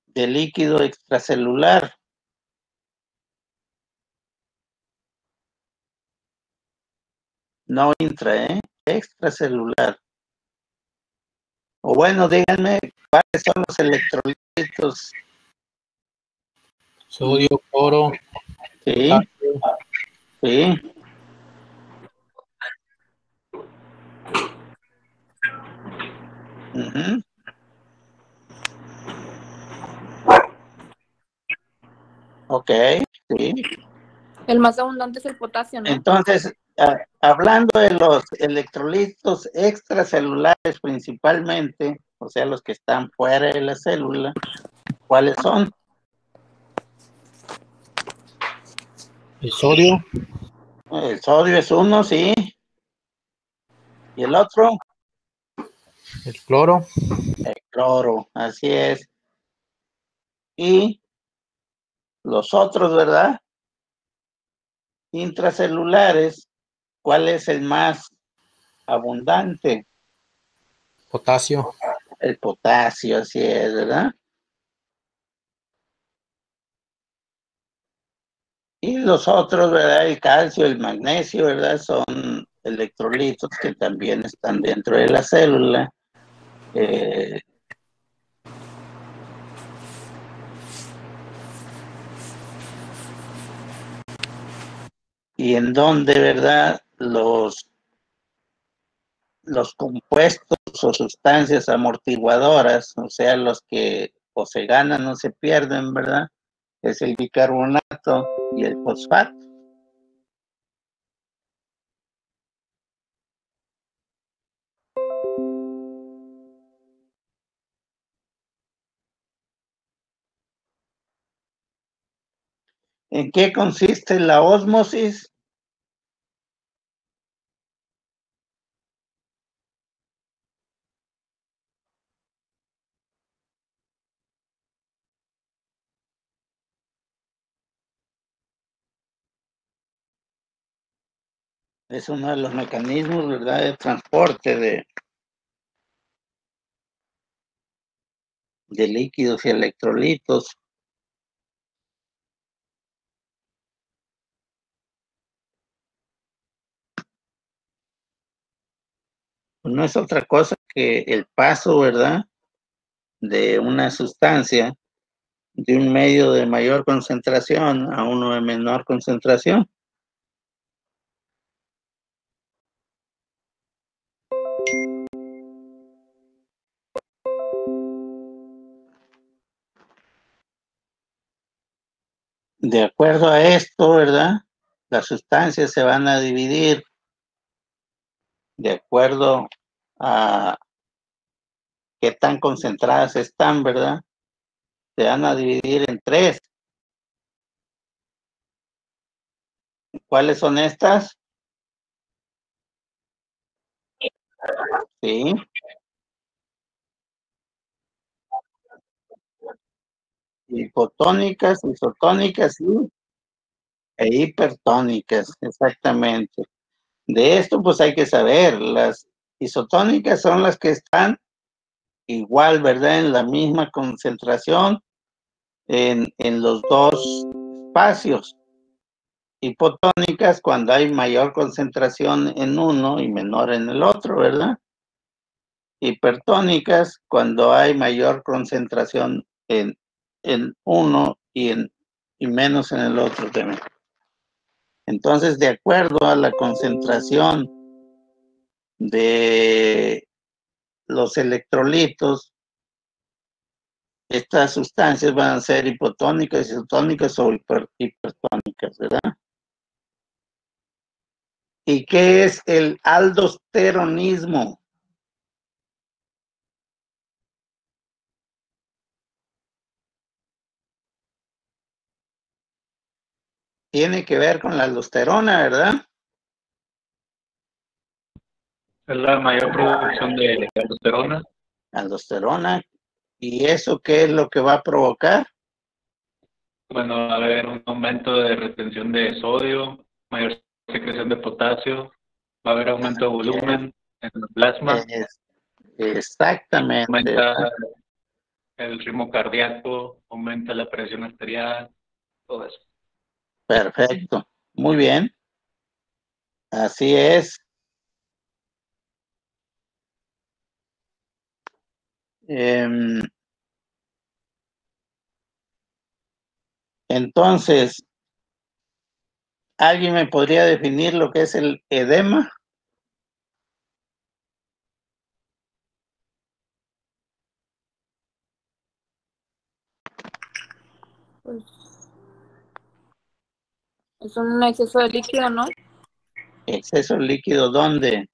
De líquido extracelular. No intra, extracelular. O bueno, díganme cuáles son los electrolitos. Sodio, cloro. Sí, sí. Uh-huh. Ok, sí. El más abundante es el potasio, ¿no? Entonces, hablando de los electrolitos extracelulares principalmente, o sea, los que están fuera de la célula, ¿cuáles son? El sodio. El sodio es uno, sí. ¿Y el otro? El cloro. El cloro, así es. Y los otros, ¿verdad? Intracelulares ¿cuál es el más abundante? Potasio. El potasio, así es, ¿verdad? Y los otros, ¿verdad? El calcio, el magnesio, ¿verdad? Son electrolitos que también están dentro de la célula. Y en donde, ¿verdad? Los compuestos o sustancias amortiguadoras, o sea, los que o se ganan o se pierden, ¿verdad? Es el bicarbonato y el fosfato. ¿En qué consiste la ósmosis? Es uno de los mecanismos, ¿verdad?, de transporte de líquidos y electrolitos. No es otra cosa que el paso, ¿verdad?, de una sustancia de un medio de mayor concentración a uno de menor concentración. De acuerdo a esto, ¿verdad?, las sustancias se van a dividir de acuerdo a qué tan concentradas están, ¿verdad? Se van a dividir en tres. ¿Cuáles son estas? Sí, hipotónicas, isotónicas e hipertónicas, exactamente. De esto, pues hay que saber, las isotónicas son las que están igual, ¿verdad? En la misma concentración en los dos espacios. Hipotónicas cuando hay mayor concentración en uno y menor en el otro, ¿verdad? Hipertónicas cuando hay mayor concentración en uno y menos en el otro también. Entonces, de acuerdo a la concentración de los electrolitos, estas sustancias van a ser hipotónicas, isotónicas o hipertónicas, ¿verdad? ¿Y qué es el aldosteronismo? Tiene que ver con la aldosterona, ¿verdad? Es la mayor producción de aldosterona. Aldosterona. ¿Y eso qué es lo que va a provocar? Bueno, va a haber un aumento de retención de sodio, mayor secreción de potasio, va a haber aumento de volumen en el plasma, Exactamente. aumenta el ritmo cardíaco, aumenta la presión arterial, todo eso. Perfecto. Muy bien. Así es. Entonces, ¿alguien me podría definir lo que es el edema? Pues, es un exceso de líquido, ¿no? ¿Exceso líquido dónde?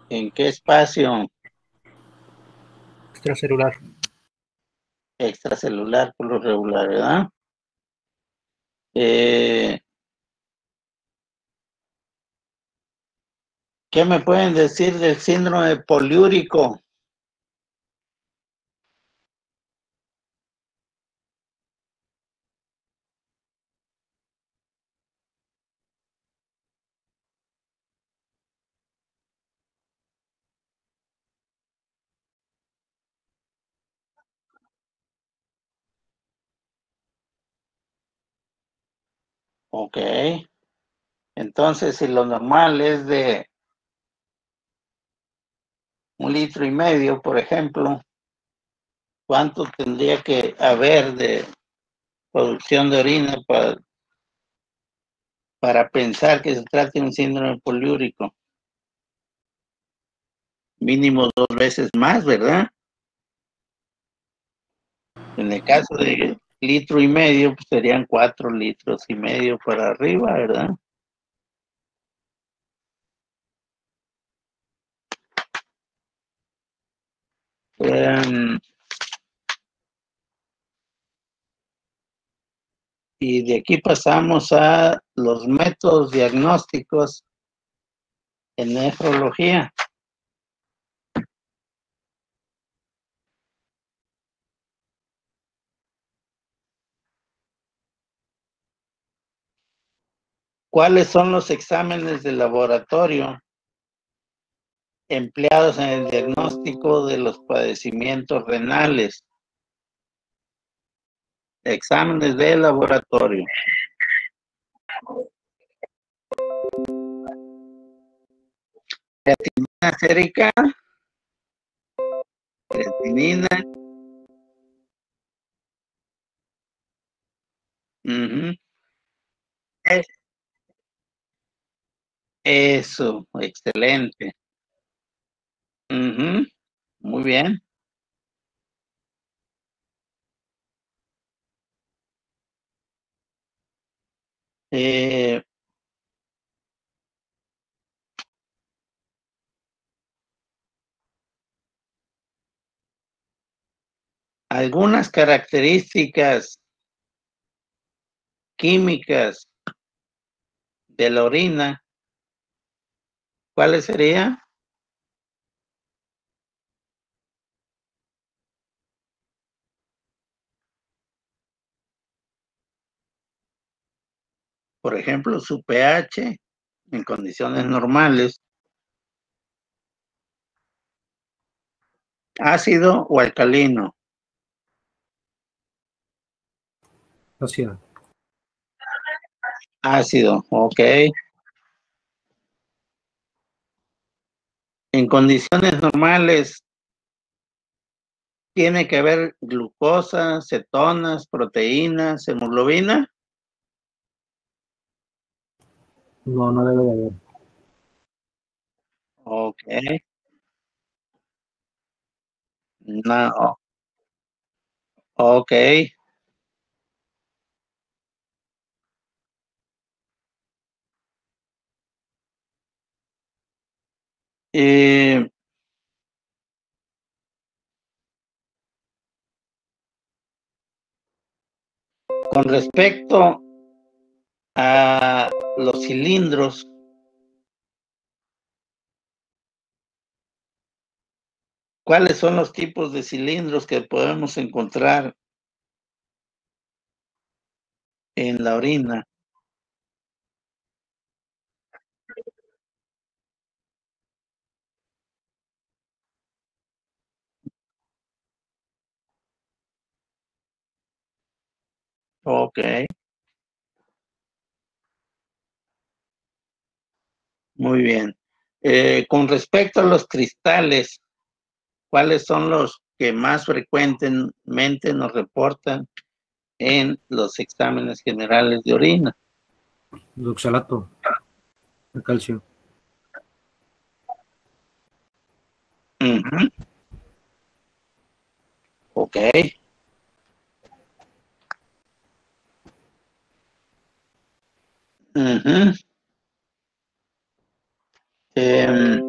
¿En qué espacio? Extracelular. Extracelular por lo regular, ¿verdad? ¿Qué me pueden decir del síndrome poliúrico? Ok. Entonces, si lo normal es de 1,5 litros, por ejemplo, ¿cuánto tendría que haber de producción de orina para pensar que se trata de un síndrome poliúrico? Mínimo 2 veces más, ¿verdad? En el caso de 1,5 litros, pues serían 4,5 litros para arriba, ¿verdad? Y de aquí pasamos a los métodos diagnósticos en nefrología. ¿Cuáles son los exámenes de laboratorio empleados en el diagnóstico de los padecimientos renales? Exámenes de laboratorio. Creatinina sérica, creatinina. Eso, excelente. Muy bien. Algunas características químicas de la orina, ¿cuáles serían? Por ejemplo, su pH en condiciones normales, ácido o alcalino. Ácido. Ácido, ok. En condiciones normales, tiene que haber glucosa, cetonas, proteínas, hemoglobina. No, no debe de haber. Ok. No. Ok. Eh, con respecto a los cilindros, ¿cuáles son los tipos de cilindros que podemos encontrar en la orina? Ok, muy bien. Con respecto a los cristales, ¿cuáles son los que más frecuentemente nos reportan en los exámenes generales de orina? El oxalato de calcio. Ujú. Ok. Ujú. Em,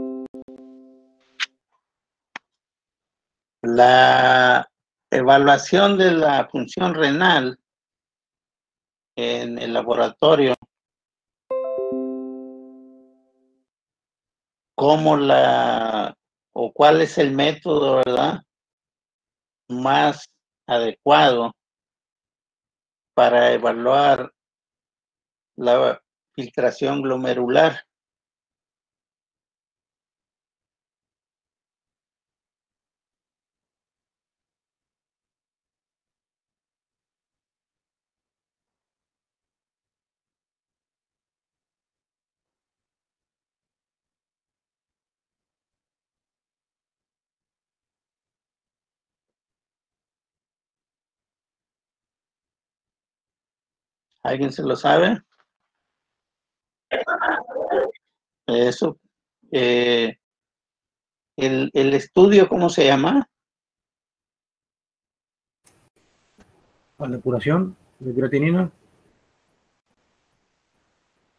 la evaluación de la función renal en el laboratorio, ¿cómo o cuál es el método, verdad, más adecuado para evaluar la filtración glomerular? ¿Alguien se lo sabe? Eso. El estudio, ¿cómo se llama? La depuración de creatinina.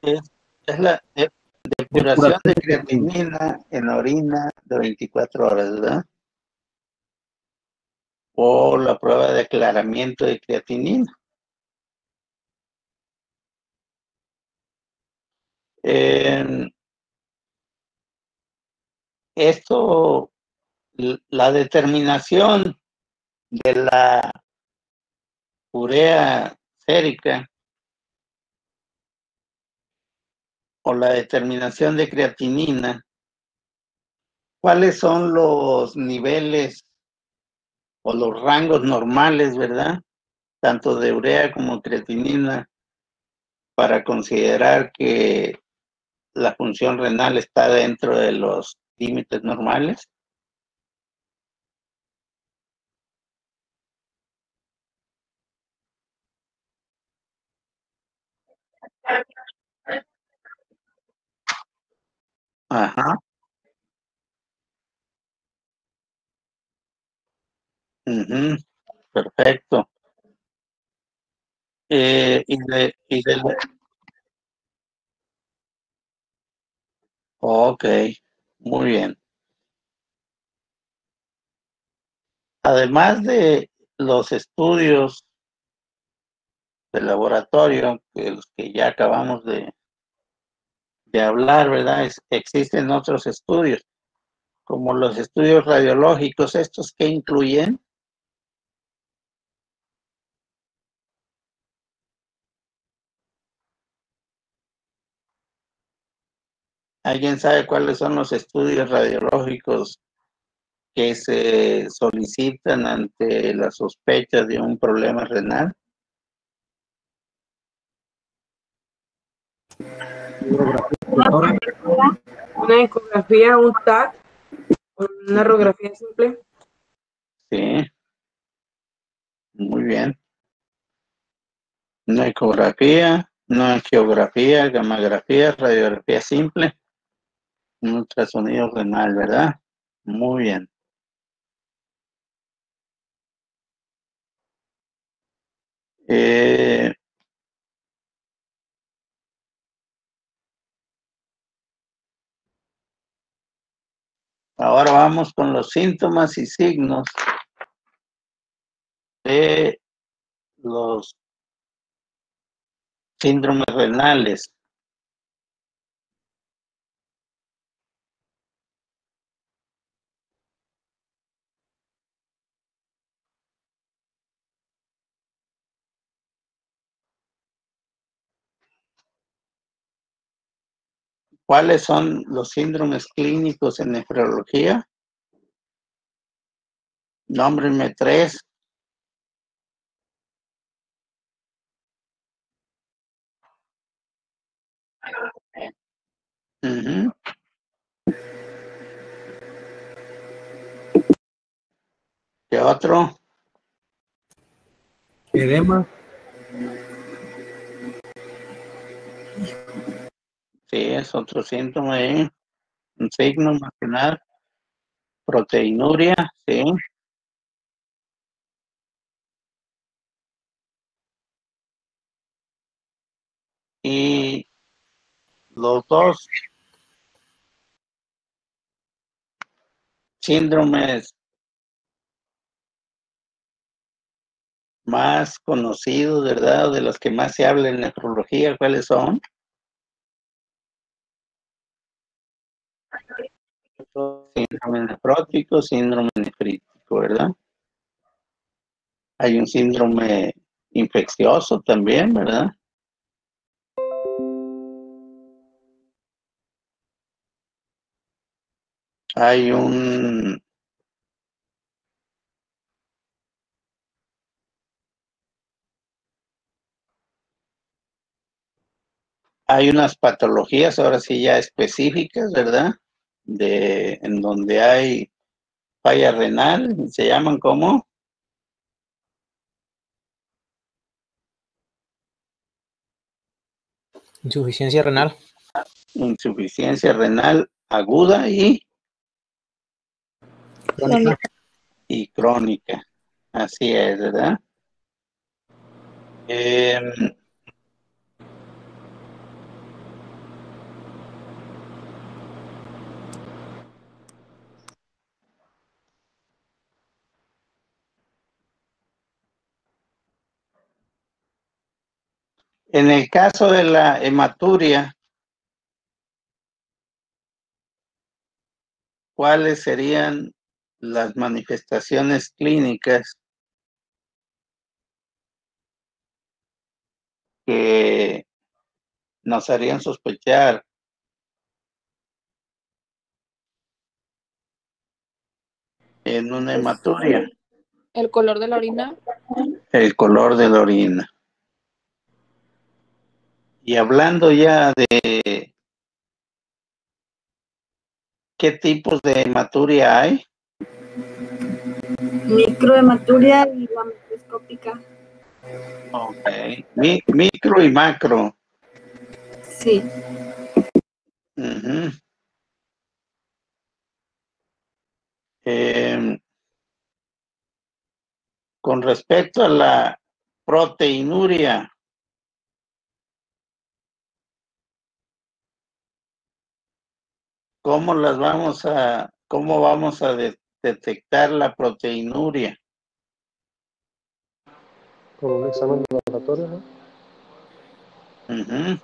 Es la depuración de creatinina en orina de 24 horas, ¿verdad? O la prueba de aclaramiento de creatinina. Esto, la determinación de la urea sérica o la determinación de creatinina, ¿cuáles son los niveles o los rangos normales, verdad? Tanto de urea como creatinina, para considerar que la función renal está dentro de los límites normales. Ajá. Ujú. Perfecto. Ok, muy bien. Además de los estudios de laboratorio, que los que ya acabamos de hablar, ¿verdad? Existen otros estudios, como los estudios radiológicos, ¿estos qué incluyen? ¿Alguien sabe cuáles son los estudios radiológicos que se solicitan ante la sospecha de un problema renal? Una ecografía, un TAC, una radiografía simple. Sí, muy bien. Una ecografía, una angiografía, gammagrafía, radiografía simple, un ultrasonido renal, ¿verdad? Muy bien. Ahora vamos con los síntomas y signos de los síndromes renales. ¿Cuáles son los síndromes clínicos en nefrología? Nómbrenme 3. Uh-huh. ¿Qué otro? Edema. Sí, es otro síntoma ahí. Un signo más que nada. Proteinuria, sí. Y los dos síndromes más conocidos, ¿verdad? De los que más se habla en nefrología, ¿cuáles son? Síndrome nefrótico, síndrome nefrítico, ¿verdad? Hay un síndrome infeccioso también, ¿verdad? Hay unas patologías, ahora sí ya específicas, ¿verdad? En donde hay falla renal, se llaman ¿cómo? Insuficiencia renal. Insuficiencia renal aguda Crónica. y crónica. Así es, ¿verdad? En el caso de la hematuria, ¿cuáles serían las manifestaciones clínicas que nos harían sospechar en una hematuria? El color de la orina. El color de la orina. Y hablando ya de qué tipos de hematuria hay. Microhematuria y la macroscópica. Ok. Micro y macro. Sí. Uh-huh. Con respecto a la proteinuria, ¿cómo vamos a detectar la proteinuria? Con un examen de laboratorio, ¿no? Uh-huh.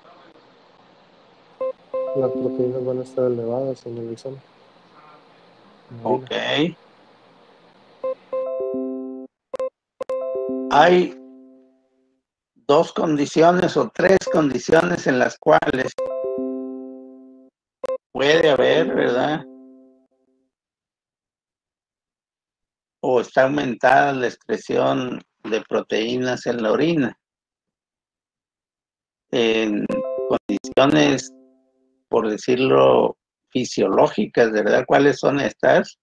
Las proteínas van a estar elevadas en el examen. Ok. Hay dos condiciones o tres condiciones en las cuales puede haber, ¿verdad? O está aumentada la expresión de proteínas en la orina. En condiciones, por decirlo, fisiológicas, ¿verdad? ¿Cuáles son estas?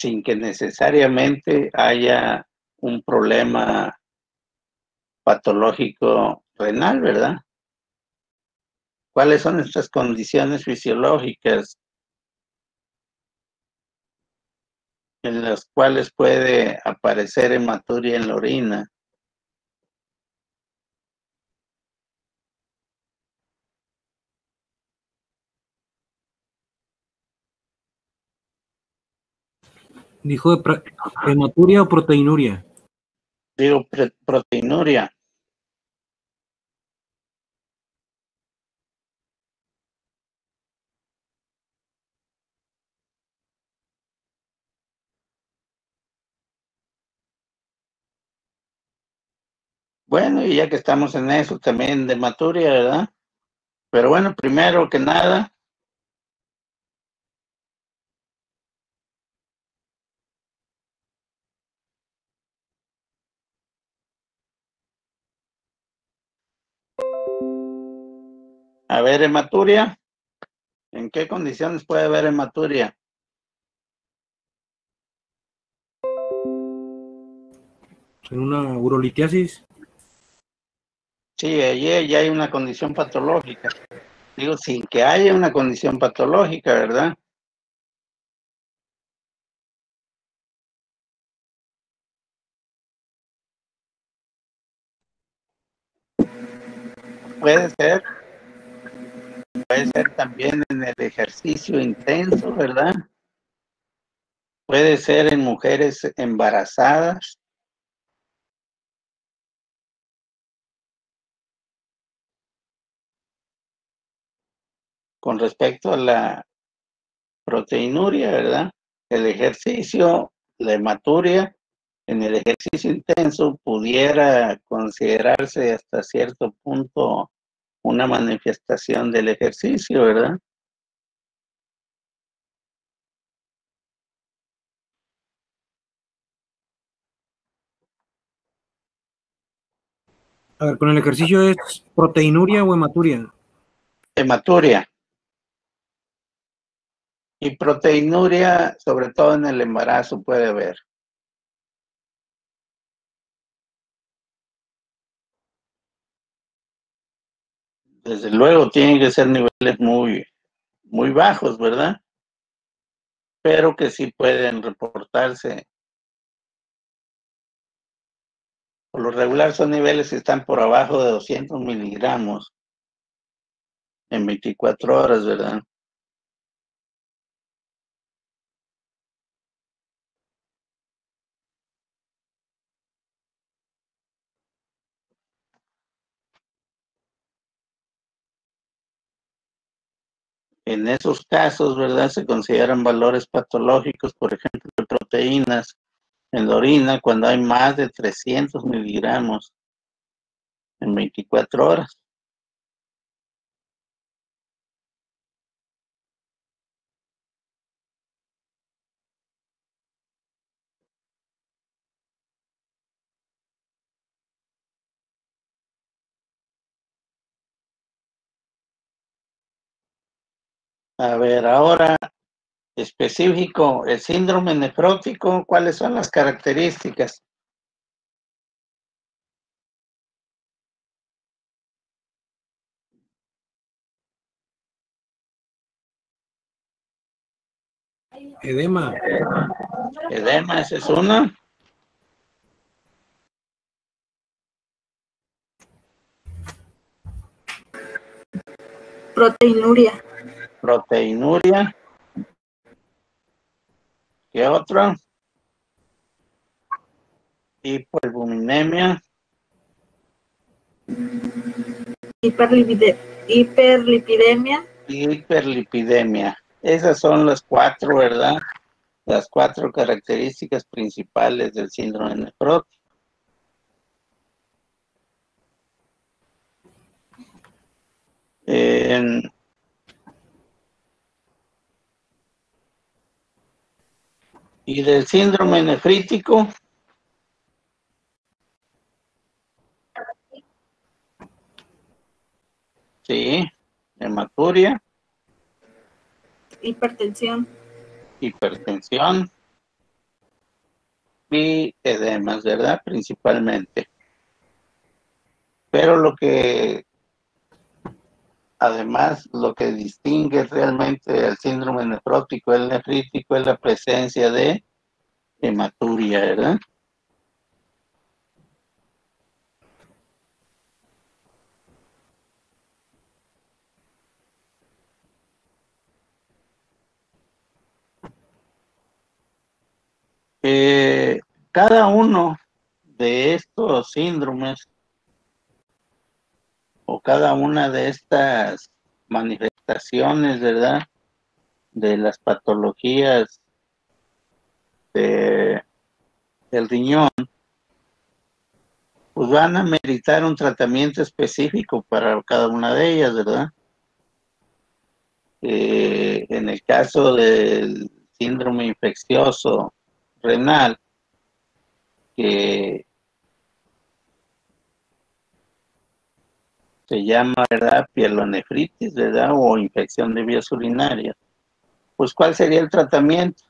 Sin que necesariamente haya un problema patológico renal, ¿verdad? ¿Cuáles son estas condiciones fisiológicas en las cuales puede aparecer hematuria en la orina? Dijo de hematuria o proteinuria. Digo, proteinuria. Bueno, y ya que estamos en eso, también de hematuria, ¿verdad? Pero bueno, primero que nada, a ver, hematuria. ¿En qué condiciones puede haber hematuria? En una urolitiasis. Sí, allí ya hay una condición patológica. Digo, sin que haya una condición patológica, ¿verdad? Puede ser también en el ejercicio intenso, ¿verdad? Puede ser en mujeres embarazadas. Con respecto a la proteinuria, ¿verdad? El ejercicio, la hematuria, en el ejercicio intenso pudiera considerarse hasta cierto punto una manifestación del ejercicio, ¿verdad? A ver, ¿con el ejercicio es proteinuria o hematuria? Hematuria. Y proteinuria, sobre todo en el embarazo, puede haber. desde luego tienen que ser niveles muy bajos, ¿verdad? Pero que sí pueden reportarse. Por lo regular son niveles que están por abajo de 200 miligramos en 24 horas, ¿verdad? En esos casos, ¿verdad? Se consideran valores patológicos, por ejemplo, de proteínas en la orina cuando hay más de 300 miligramos en 24 horas. A ver, ahora específico, el síndrome nefrótico, ¿cuáles son las características? Edema. Edema, esa es una. Proteinuria. Proteinuria. ¿Qué otro? Hipoalbuminemia. Hiperlipidemia. Hiperlipidemia. Esas son las cuatro, ¿verdad? Las cuatro características principales del síndrome nefrótico. Y del síndrome nefrítico, sí, hematuria, Hipertensión. hipertensión y edemas, ¿verdad? Principalmente. Pero además, lo que distingue realmente al síndrome nefrótico, el nefrítico, es la presencia de hematuria, ¿verdad? Cada uno de estos síndromes o cada una de estas manifestaciones, ¿verdad? De las patologías del riñón, pues van a meritar un tratamiento específico para cada una de ellas, ¿verdad? En el caso del síndrome infeccioso renal, que se llama, ¿verdad?, pielonefritis, ¿verdad?, o infección de vías urinarias, pues ¿cuál sería el tratamiento?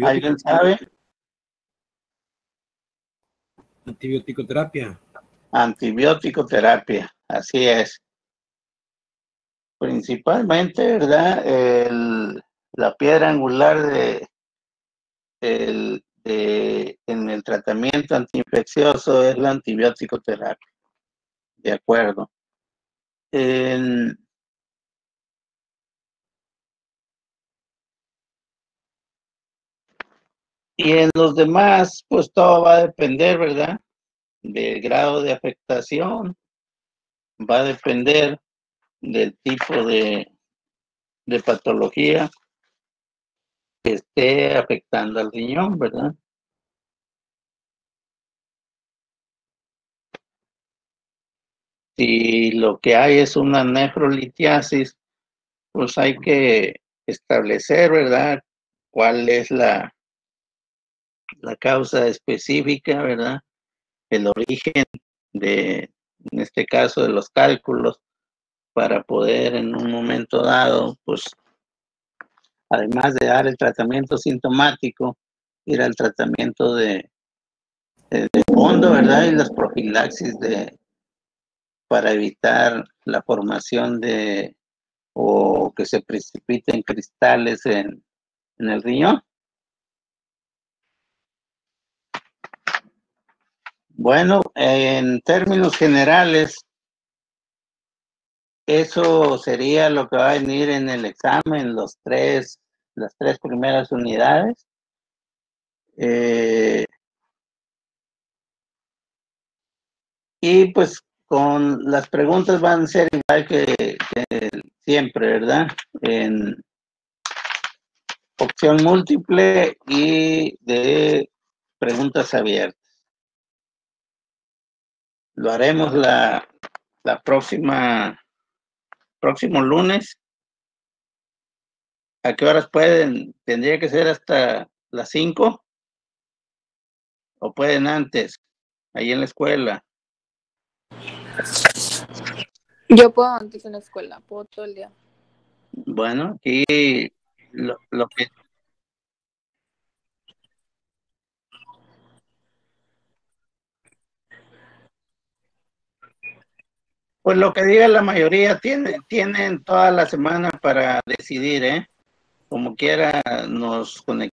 ¿Alguien sabe? Antibiótico terapia. Antibiótico terapia, así es. Principalmente, ¿verdad? La piedra angular en el tratamiento antiinfeccioso es la antibiótico terapia. De acuerdo. Y en los demás, pues todo va a depender, ¿verdad? Del grado de afectación, va a depender del tipo de patología que esté afectando al riñón, ¿verdad? Si lo que hay es una nefrolitiasis, pues hay que establecer, ¿verdad?, cuál es la causa específica, ¿verdad?, el origen en este caso, de los cálculos, para poder en un momento dado, pues, además de dar el tratamiento sintomático, ir al tratamiento de fondo, ¿verdad? Y las profilaxis para evitar la formación o que se precipiten cristales en el riñón. Bueno, en términos generales, eso sería lo que va a venir en el examen, las tres primeras unidades. Y pues con las preguntas van a ser igual que siempre, ¿verdad? En opción múltiple y de preguntas abiertas. Lo haremos la próximo lunes. ¿A qué horas pueden? ¿Tendría que ser hasta las 5? ¿O pueden antes? Ahí en la escuela. Yo puedo antes en la escuela, puedo todo el día. Bueno, aquí lo que... Pues lo que diga la mayoría, tienen toda la semana para decidir, ¿eh? Como quiera nos conectamos.